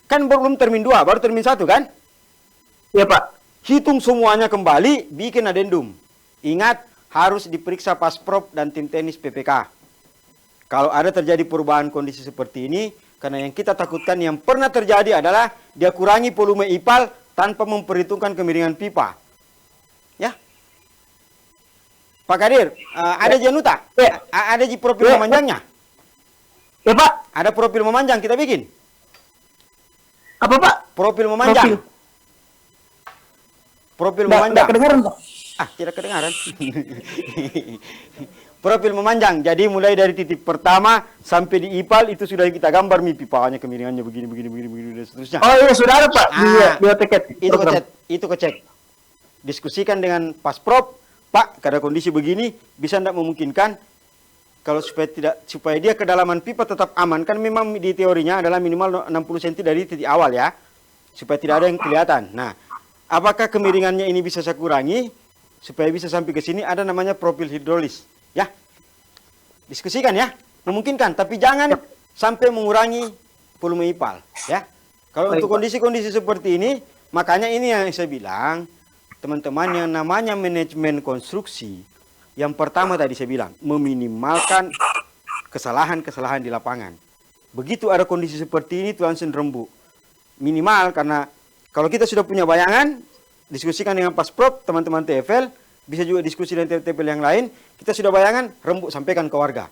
kan belum termin 2, baru termin 1 kan? Ya Pak. Hitung semuanya kembali, bikin adendum. Ingat, harus diperiksa Pasprov dan tim teknis PPK. Kalau ada terjadi perubahan kondisi seperti ini, karena yang kita takutkan yang pernah terjadi adalah dia kurangi volume IPAL tanpa memperhitungkan kemiringan pipa. Ya. Pak Kadir, ada Januta? Ya. Ada profil Ya. memanjangnya? Ya Pak. Ada profil memanjang kita bikin? Apa Pak? Profil memanjang. Profil Nggak memanjang. kedengaran Pak. Ah, tidak kedengaran. Profil memanjang. Jadi mulai dari titik pertama sampai di ipal itu sudah kita gambar pipanya kemiringannya begini dan seterusnya. Oh iya sudah ada Pak di biotiket. Itu kecek. Diskusikan dengan Pasprov, Pak, kada kondisi begini bisa tidak memungkinkan kalau supaya dia kedalaman pipa tetap aman, kan memang di teorinya adalah minimal 60 cm dari titik awal ya. Supaya tidak ada yang kelihatan. Nah, apakah kemiringannya ini bisa saya kurangi supaya bisa sampai ke sini? Ada namanya profil hidrolis, ya. Diskusikan ya, memungkinkan, tapi jangan sampai mengurangi volume ipal, ya. Kalau untuk kondisi-kondisi seperti ini, makanya ini yang saya bilang, teman-teman, yang namanya manajemen konstruksi, yang pertama tadi saya bilang, meminimalkan kesalahan-kesalahan di lapangan. Begitu ada kondisi seperti ini, itu langsung rembuk. Minimal, karena kalau kita sudah punya bayangan, diskusikan dengan Pasprov, teman-teman TFL, bisa juga diskusi dengan TFL yang lain, kita sudah bayangan, rembuk, sampaikan ke warga.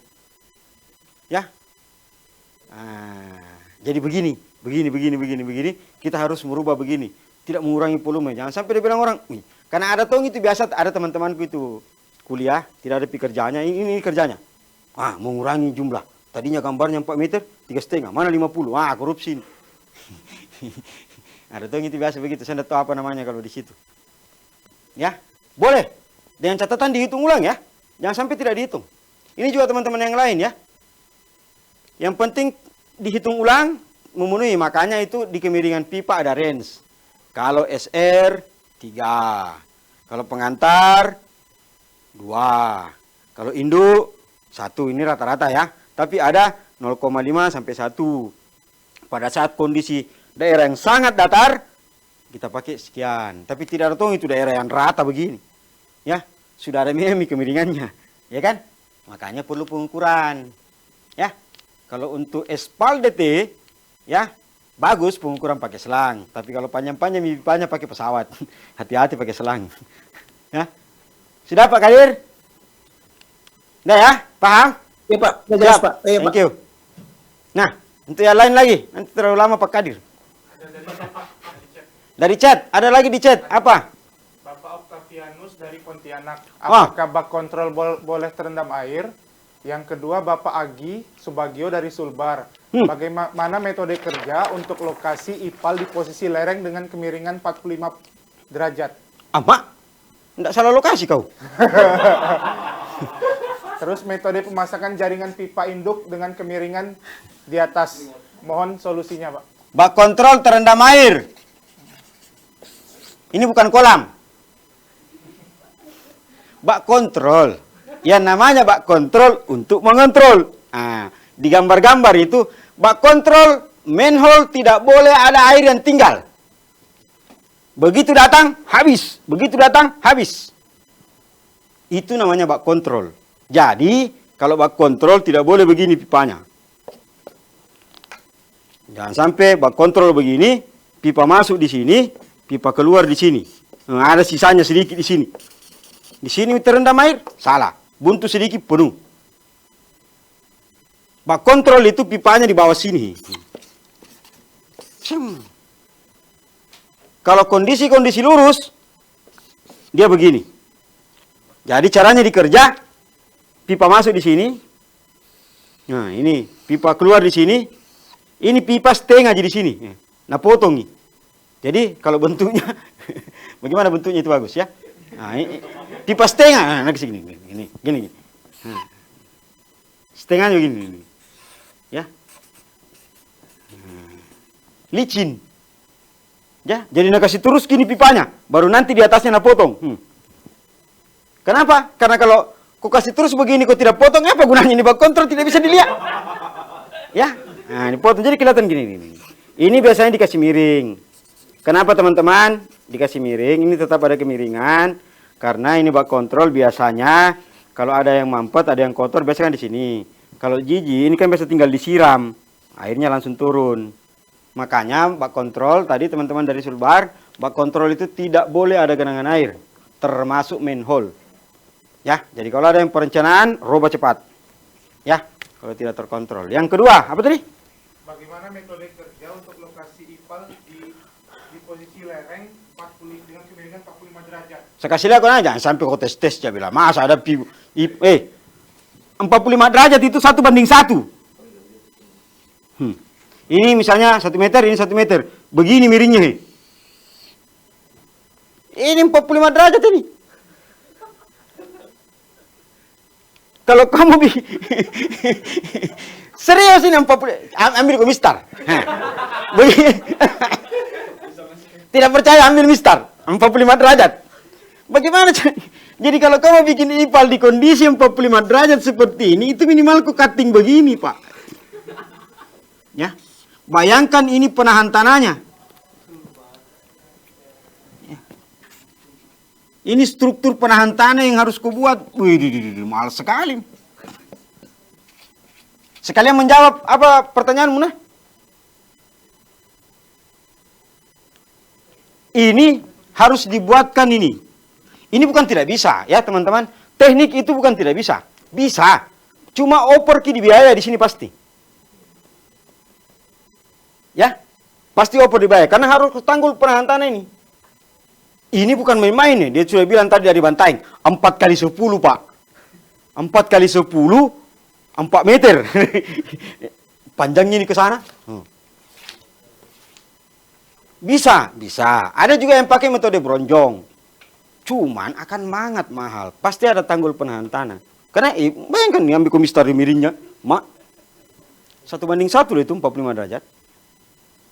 Ya. Jadi begini, kita harus merubah begini. Tidak mengurangi volume, jangan sampai dia bilang orang, wih, karena ada tong itu biasa, ada teman-temanku itu kuliah, tidak ada pekerjaannya, ini kerjanya. Mengurangi jumlah. Tadinya gambarnya 4 meter, 3,5, mana 50, korupsi. Ada tong itu biasa begitu, saya tidak tahu apa namanya kalau di situ. Ya, boleh. Dengan catatan dihitung ulang ya. Jangan sampai tidak dihitung. Ini juga teman-teman yang lain ya. Yang penting dihitung ulang, memenuhi. Makanya itu di kemiringan pipa ada range. Kalau SR 3. Kalau pengantar 2. Kalau induk 1. Ini rata-rata ya. Tapi ada 0,5 sampai 1. Pada saat kondisi daerah yang sangat datar, kita pakai sekian. Tapi tidak ada tong itu daerah yang rata begini. Ya, sudah ada kemiringannya. Ya kan? Makanya perlu pengukuran. Ya. Kalau untuk espal DT, ya, bagus pengukuran pakai selang. Tapi kalau panjang-panjang pipanya pakai pesawat. Hati-hati pakai selang. Ya. Sudah Pak Kadir? Sudah ya? Paham? Iya Pak, sudah jelas Pak. Iya, Thank you. Nah, untuk yang lain lagi. Nanti terlalu lama Pak Kadir. Dari chat, ada lagi di chat. Apa? Bapak Octavianus dari Pontianak. Apakah bak kontrol boleh terendam air? Yang kedua, Bapak Agi Subagio dari Sulbar. Bagaimana metode kerja untuk lokasi ipal di posisi lereng dengan kemiringan 45 derajat? Apa? Tidak salah lokasi kau. Terus metode pemasakan jaringan pipa induk dengan kemiringan di atas. Mohon solusinya, Pak. Bak kontrol terendam air. Ini bukan kolam. Bak kontrol. Yang namanya bak kontrol untuk mengontrol. Di gambar-gambar itu, bak kontrol manhole tidak boleh ada air yang tinggal. Begitu datang, habis. Begitu datang, habis. Itu namanya bak kontrol. Jadi, kalau bak kontrol tidak boleh begini pipanya. Jangan sampai bak kontrol begini, pipa masuk di sini, pipa keluar di sini. Ada sisanya sedikit di sini. Di sini terendam air, salah. Buntu sedikit penuh. Bak kontrol itu pipanya di bawah sini. Kalau kondisi-kondisi lurus, dia begini. Jadi caranya dikerja, pipa masuk di sini. Nah ini, pipa keluar di sini. Ini pipa setengah di sini. Nah potong nih. Jadi kalau bentuknya, bagaimana bentuknya itu bagus ya? Nah, ini, pipa setengah, nah segini, gini. Setengahnya begini, ya. Licin, ya. Jadi nak kasih terus gini pipanya, baru nanti di atasnya nak potong. Kenapa? Karena kalau kau kasih terus begini, kau tidak potong, apa gunanya ini bak kontrol tidak bisa dilihat, ya. Nah, dipotong jadi kelihatan gini. Ini biasanya dikasih miring. Kenapa teman-teman dikasih miring? Ini tetap ada kemiringan karena ini bak kontrol biasanya kalau ada yang mampet, ada yang kotor biasanya kan di sini. Kalau jiji ini kan biasa tinggal disiram, airnya langsung turun. Makanya bak kontrol tadi teman-teman dari Sulbar, bak kontrol itu tidak boleh ada genangan air, termasuk manhole. Ya, jadi kalau ada yang perencanaan, robah cepat. Ya, kalau tidak terkontrol. Yang kedua, apa tadi? bagaimana metode kerja untuk lokasi IPAL di posisi lereng 40 dengan kemiringan 45 derajat? Saya kasih lihat kau jangan sampai kau tes-tes dia bilang. Masa ada 45 derajat itu 1:1. Ini misalnya 1 meter, ini 1 meter. Begini miringnya. Ini 45 derajat ini. Kalau kamu serius ini 40, ambil ke mistar. Tidak percaya ambil mistar 45 derajat. Bagaimana? Jadi kalau kamu bikin IPAL di kondisi 45 derajat seperti ini, itu minimal ku cutting begini, Pak. Ya. Bayangkan ini penahan tanahnya. Ya. Ini struktur penahan tanah yang harus kubuat. Wih, mahal sekali. Sekalian menjawab apa pertanyaanmu, nah? Ini harus dibuatkan ini. Ini bukan tidak bisa, ya teman-teman. Teknik itu bukan tidak bisa. Bisa. Cuma oper ki di biaya di sini pasti. Ya, pasti oper di biaya. Karena harus tanggul penahan tanah ini. Ini bukan main-main ya. Dia sudah bilang tadi dari Bantaeng. 4x10, Pak. 4x10, 4 meter. Panjangnya ini ke sana. Bisa. Ada juga yang pakai metode bronjong. Cuman akan sangat mahal. Pasti ada tanggul penahan tanah. Karena bayangkan nih ambil komistar di miringnya. 1:1 itu 45 derajat.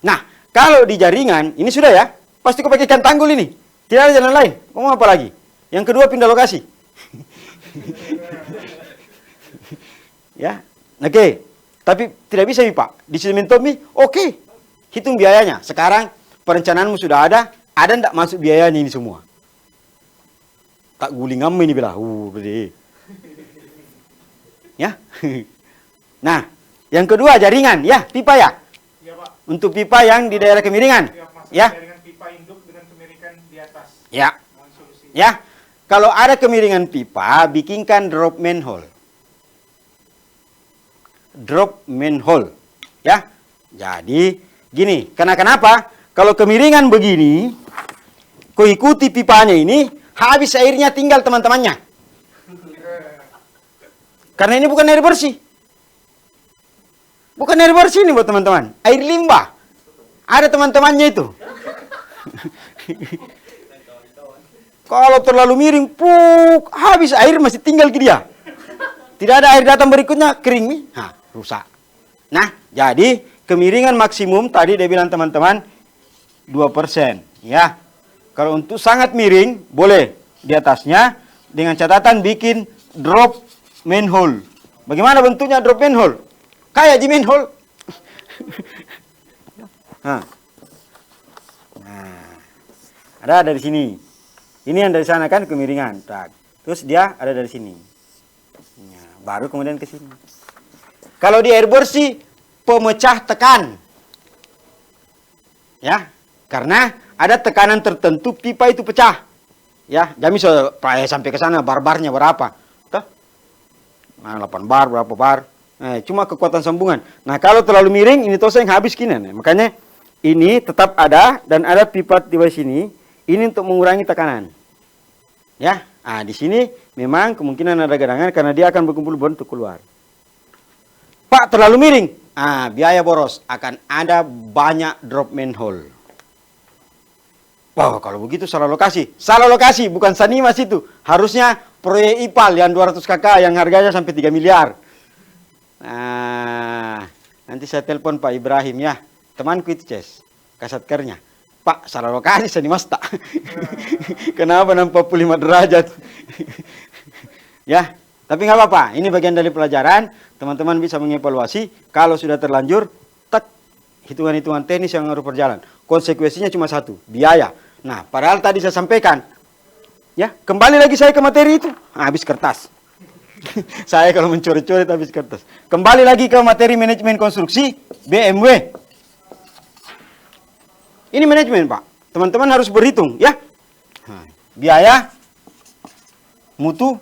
Nah, kalau di jaringan, ini sudah ya. Pasti kau pakaikan tanggul ini. Tidak ada jalan lain. Kau mau apa lagi? Yang kedua pindah lokasi. Ya, oke. Tapi tidak bisa nih Pak. Di Sementomi, oke. Hitung biayanya. Sekarang perencanaanmu sudah ada enggak masuk biayanya ini semua? Tak guling amme ini bilang. Bede. Ya. Nah, yang kedua jaringan, ya, pipa ya. Iya, Pak. Untuk pipa yang di daerah kemiringan. Ya. Jaringan pipa induk dengan kemiringan di atas. Ya. Dengan solusi. Ya. Kalau ada kemiringan pipa, bikinkan drop manhole. Drop manhole. Ya. Jadi, gini, kenapa? Kalau kemiringan begini, kau ikuti pipanya ini, habis airnya tinggal teman-temannya. Karena ini bukan air bersih. Bukan air bersih ini buat teman-teman. Air limbah. Ada teman-temannya itu. Kalau terlalu miring, habis air masih tinggal ke dia. Tidak ada air datang berikutnya, kering nih. Nah, rusak. Nah, jadi kemiringan maksimum tadi dia bilang teman-teman 2%. Ya. Kalau untuk sangat miring, boleh di atasnya dengan catatan bikin drop manhole. Bagaimana bentuknya drop manhole? Kayak di manhole. Nah, ada dari sini. Ini yang dari sana kan kemiringan. Terus dia ada dari sini. Nah, baru kemudian ke sini. Kalau di air bersih, pemecah tekan. Ya, karena ada tekanan tertentu pipa itu pecah. Ya, jami sampai ke sana barnya berapa? Tuh. Nah, 8 bar berapa bar? Cuma kekuatan sambungan. Nah, kalau terlalu miring ini tosa yang habis kini. Makanya ini tetap ada dan ada pipa di bawah sini. Ini untuk mengurangi tekanan. Ya, di sini memang kemungkinan ada gedangan karena dia akan berkumpul bentuk keluar. Pak, terlalu miring. Biaya boros, akan ada banyak drop manhole. Wah, kalau begitu salah lokasi. Salah lokasi, bukan Sanimas itu. Harusnya proyek IPAL yang 200 KK yang harganya sampai 3 miliar. Nah, nanti saya telepon Pak Ibrahim ya. Temanku itu, Ces. Kasatkernya. Pak, salah lokasi Sanimas tak. Kenapa 45 derajat? Ya, tapi nggak apa-apa. Ini bagian dari pelajaran. Teman-teman bisa mengevaluasi. Kalau sudah terlanjur, hitungan-hitungan teknis yang harus berjalan. Konsekuensinya cuma satu, biaya. Nah, padahal tadi saya sampaikan, ya, kembali lagi saya ke materi itu, habis kertas. Saya kalau mencoret-coret habis kertas. Kembali lagi ke materi manajemen konstruksi BMW. Ini manajemen, Pak. Teman-teman harus berhitung, ya. Biaya, mutu,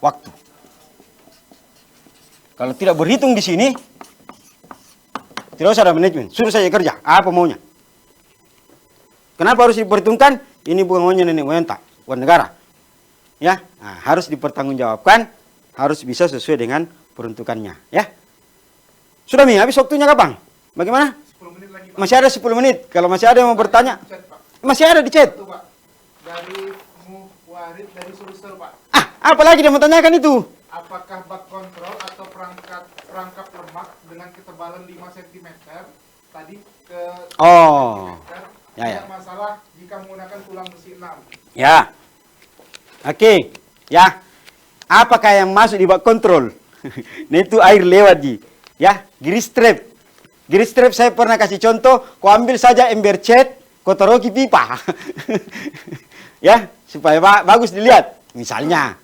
waktu. Kalau tidak berhitung di sini, Tidak usah ada manajemen, suruh saja kerja. Apa maunya? Kenapa harus diperhitungkan? Ini bukan maunya nenek moyang tak, bukan negara. Ya, nah, harus dipertanggungjawabkan, harus bisa sesuai dengan peruntukannya. Ya, sudah Mi, habis waktunya kapan? Bagaimana? 10 menit lagi, Pak. Masih ada 10 menit. Kalau masih ada yang mau bertanya, Chat, Pak. masih ada di chat. Itu, Pak. Dari Muwarid dari Sulsel, Pak. Ah, apa lagi dia mau tanyakan itu? Apakah bak kontrol atau perangkap lemak dengan ketebalan 5 cm tadi ke Oh. cm Ya, ya. tidak masalah jika menggunakan tulang besi 6? Ya. Oke. Ya. Apakah yang masuk di bak kontrol? Nah itu air lewat Ji. Ya, grease trap. Grease trap saya pernah kasih contoh, kau ambil saja ember cat, kau taruh di pipa. Ya, supaya bagus dilihat. Misalnya,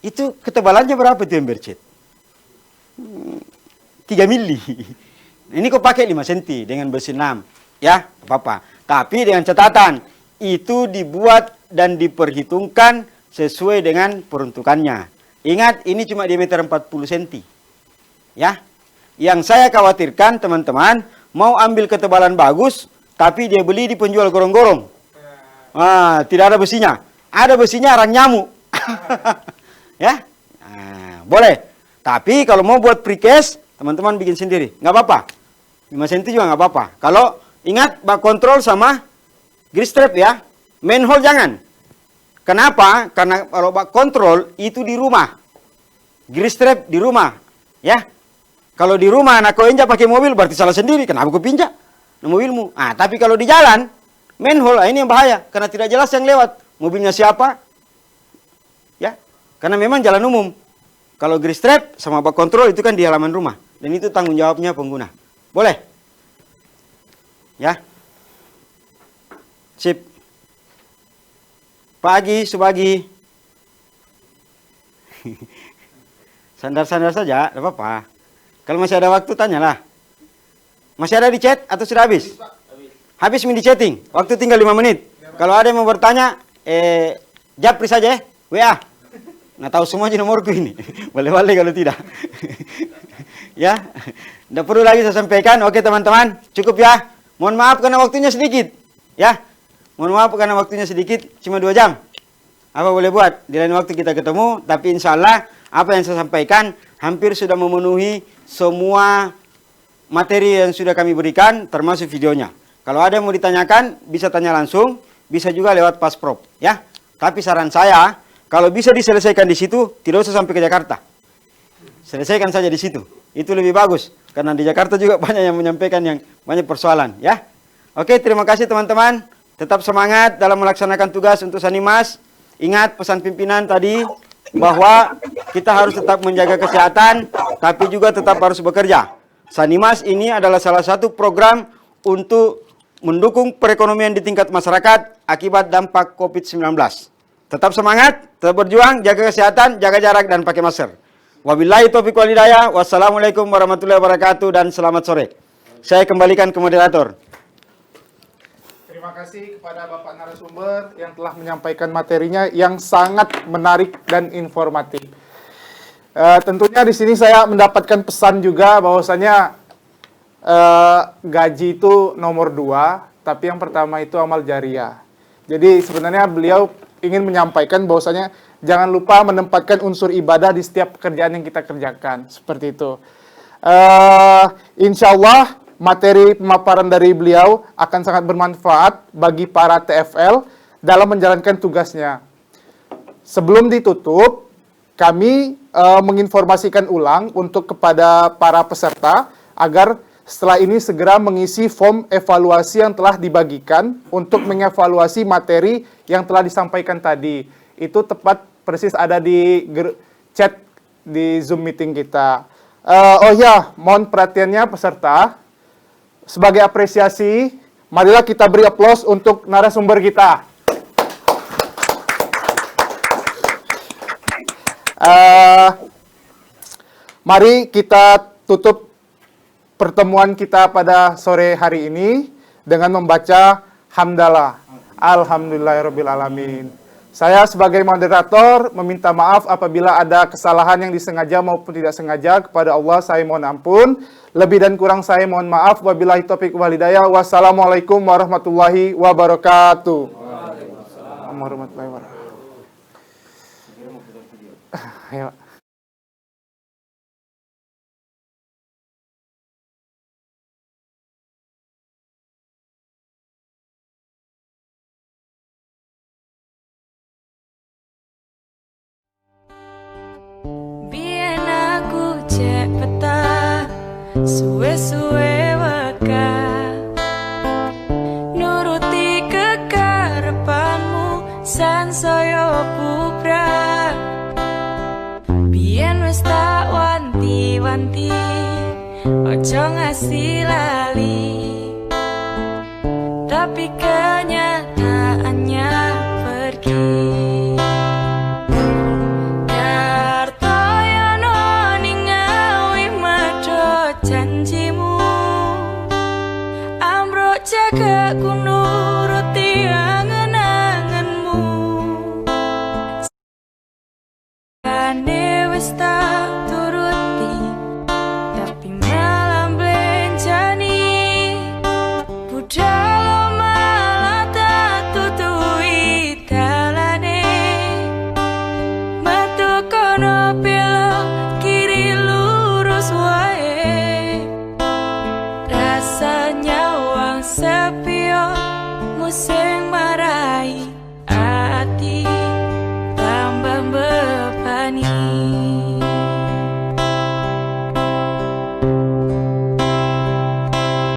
itu ketebalannya berapa itu ember cat? 3 mili. Ini kau pakai 5 cm dengan besi 6. Ya, apa-apa. Tapi dengan catatan, itu dibuat dan diperhitungkan sesuai dengan peruntukannya. Ingat, ini cuma diameter 40 cm. Ya, yang saya khawatirkan teman-teman, mau ambil ketebalan bagus, tapi dia beli di penjual gorong-gorong. Tidak ada besinya. Ada besinya arang nyamuk. Ya, boleh. Tapi kalau mau buat precast, teman-teman bikin sendiri. Nggak apa-apa. 5 cm juga nggak apa-apa. Kalau ingat, bak kontrol sama grease trap ya. Manhole jangan. Kenapa? Karena kalau bak kontrol itu di rumah. Grease trap di rumah. Ya. Kalau di rumah anak kau injak pakai mobil berarti salah sendiri. Kenapa kau pinjak mobilmu? Tapi kalau di jalan, manhole ini yang bahaya. Karena tidak jelas yang lewat. Mobilnya siapa? Ya. Karena memang jalan umum. Kalau grease trap sama bak kontrol itu kan di halaman rumah. Dan itu tanggung jawabnya pengguna. Boleh? Ya. Sip. Pagi, Subagi. Sandar-sandar saja, tidak apa-apa. Kalau masih ada waktu, tanyalah. Masih ada di chat atau sudah habis? Habis di chatting. Waktu tinggal 5 menit. Kalau ada yang mau bertanya, japri saja ya. WA. Nah tahu semua aja nomorku ini. Boleh-boleh kalau tidak. Ya. Tidak perlu lagi saya sampaikan. Oke teman-teman, cukup ya. Mohon maaf karena waktunya sedikit. Ya. Mohon maaf karena waktunya sedikit, cuma 2 jam. Apa boleh buat? Di lain waktu kita ketemu, tapi insya Allah apa yang saya sampaikan hampir sudah memenuhi semua materi yang sudah kami berikan, termasuk videonya. Kalau ada yang mau ditanyakan, bisa tanya langsung, bisa juga lewat Pasprov. Ya. Tapi saran saya, kalau bisa diselesaikan di situ, tidak usah sampai ke Jakarta. Selesaikan saja di situ. Itu lebih bagus. Karena di Jakarta juga banyak yang menyampaikan yang banyak persoalan. Ya. Oke, terima kasih teman-teman. Tetap semangat dalam melaksanakan tugas untuk Sanimas. Ingat pesan pimpinan tadi bahwa kita harus tetap menjaga kesehatan, tapi juga tetap harus bekerja. Sanimas ini adalah salah satu program untuk mendukung perekonomian di tingkat masyarakat akibat dampak COVID-19. Tetap semangat, tetap berjuang, jaga kesehatan, jaga jarak, dan pakai masker. Wabillahi taufiq wal hidayah. Wassalamualaikum warahmatullahi wabarakatuh dan selamat sore. Saya kembalikan ke moderator. Terima kasih kepada Bapak narasumber yang telah menyampaikan materinya yang sangat menarik dan informatif. Tentunya di sini saya mendapatkan pesan juga bahwasanya gaji itu nomor 2, tapi yang pertama itu amal jariah. Jadi sebenarnya beliau ingin menyampaikan bahwasanya jangan lupa menempatkan unsur ibadah di setiap pekerjaan yang kita kerjakan. Seperti itu. Insya Allah materi pemaparan dari beliau akan sangat bermanfaat bagi para TFL dalam menjalankan tugasnya. Sebelum ditutup, kami menginformasikan ulang untuk kepada para peserta agar setelah ini segera mengisi form evaluasi yang telah dibagikan untuk mengevaluasi materi yang telah disampaikan tadi. Itu tepat persis ada di chat di Zoom meeting kita. Oh ya, mohon perhatiannya peserta. Sebagai apresiasi, marilah kita beri aplaus untuk narasumber kita. Mari kita tutup pertemuan kita pada sore hari ini dengan membaca hamdalah. Alhamdulillahirrabbilalamin. Saya sebagai moderator meminta maaf apabila ada kesalahan yang disengaja maupun tidak sengaja. Kepada Allah saya mohon ampun. Lebih dan kurang saya mohon maaf. Wabillahi taufiq wal hidayah. Wassalamualaikum warahmatullahi wabarakatuh. Warahmatullahi wabarakatuh. Ayo. Biyen aku cek peta suwe-suwe weka nuruti kekarepanmu sansaya bubrah. Biyen wis tak wanti-wanti ojo ngasih lali, tapi kenyataannya pergi. Janjimu ambruk jaga ku nuruti angen-angenmu, kane wis tak turuti tapi malah blenjani, budal malah tak tutui dalane, metu kono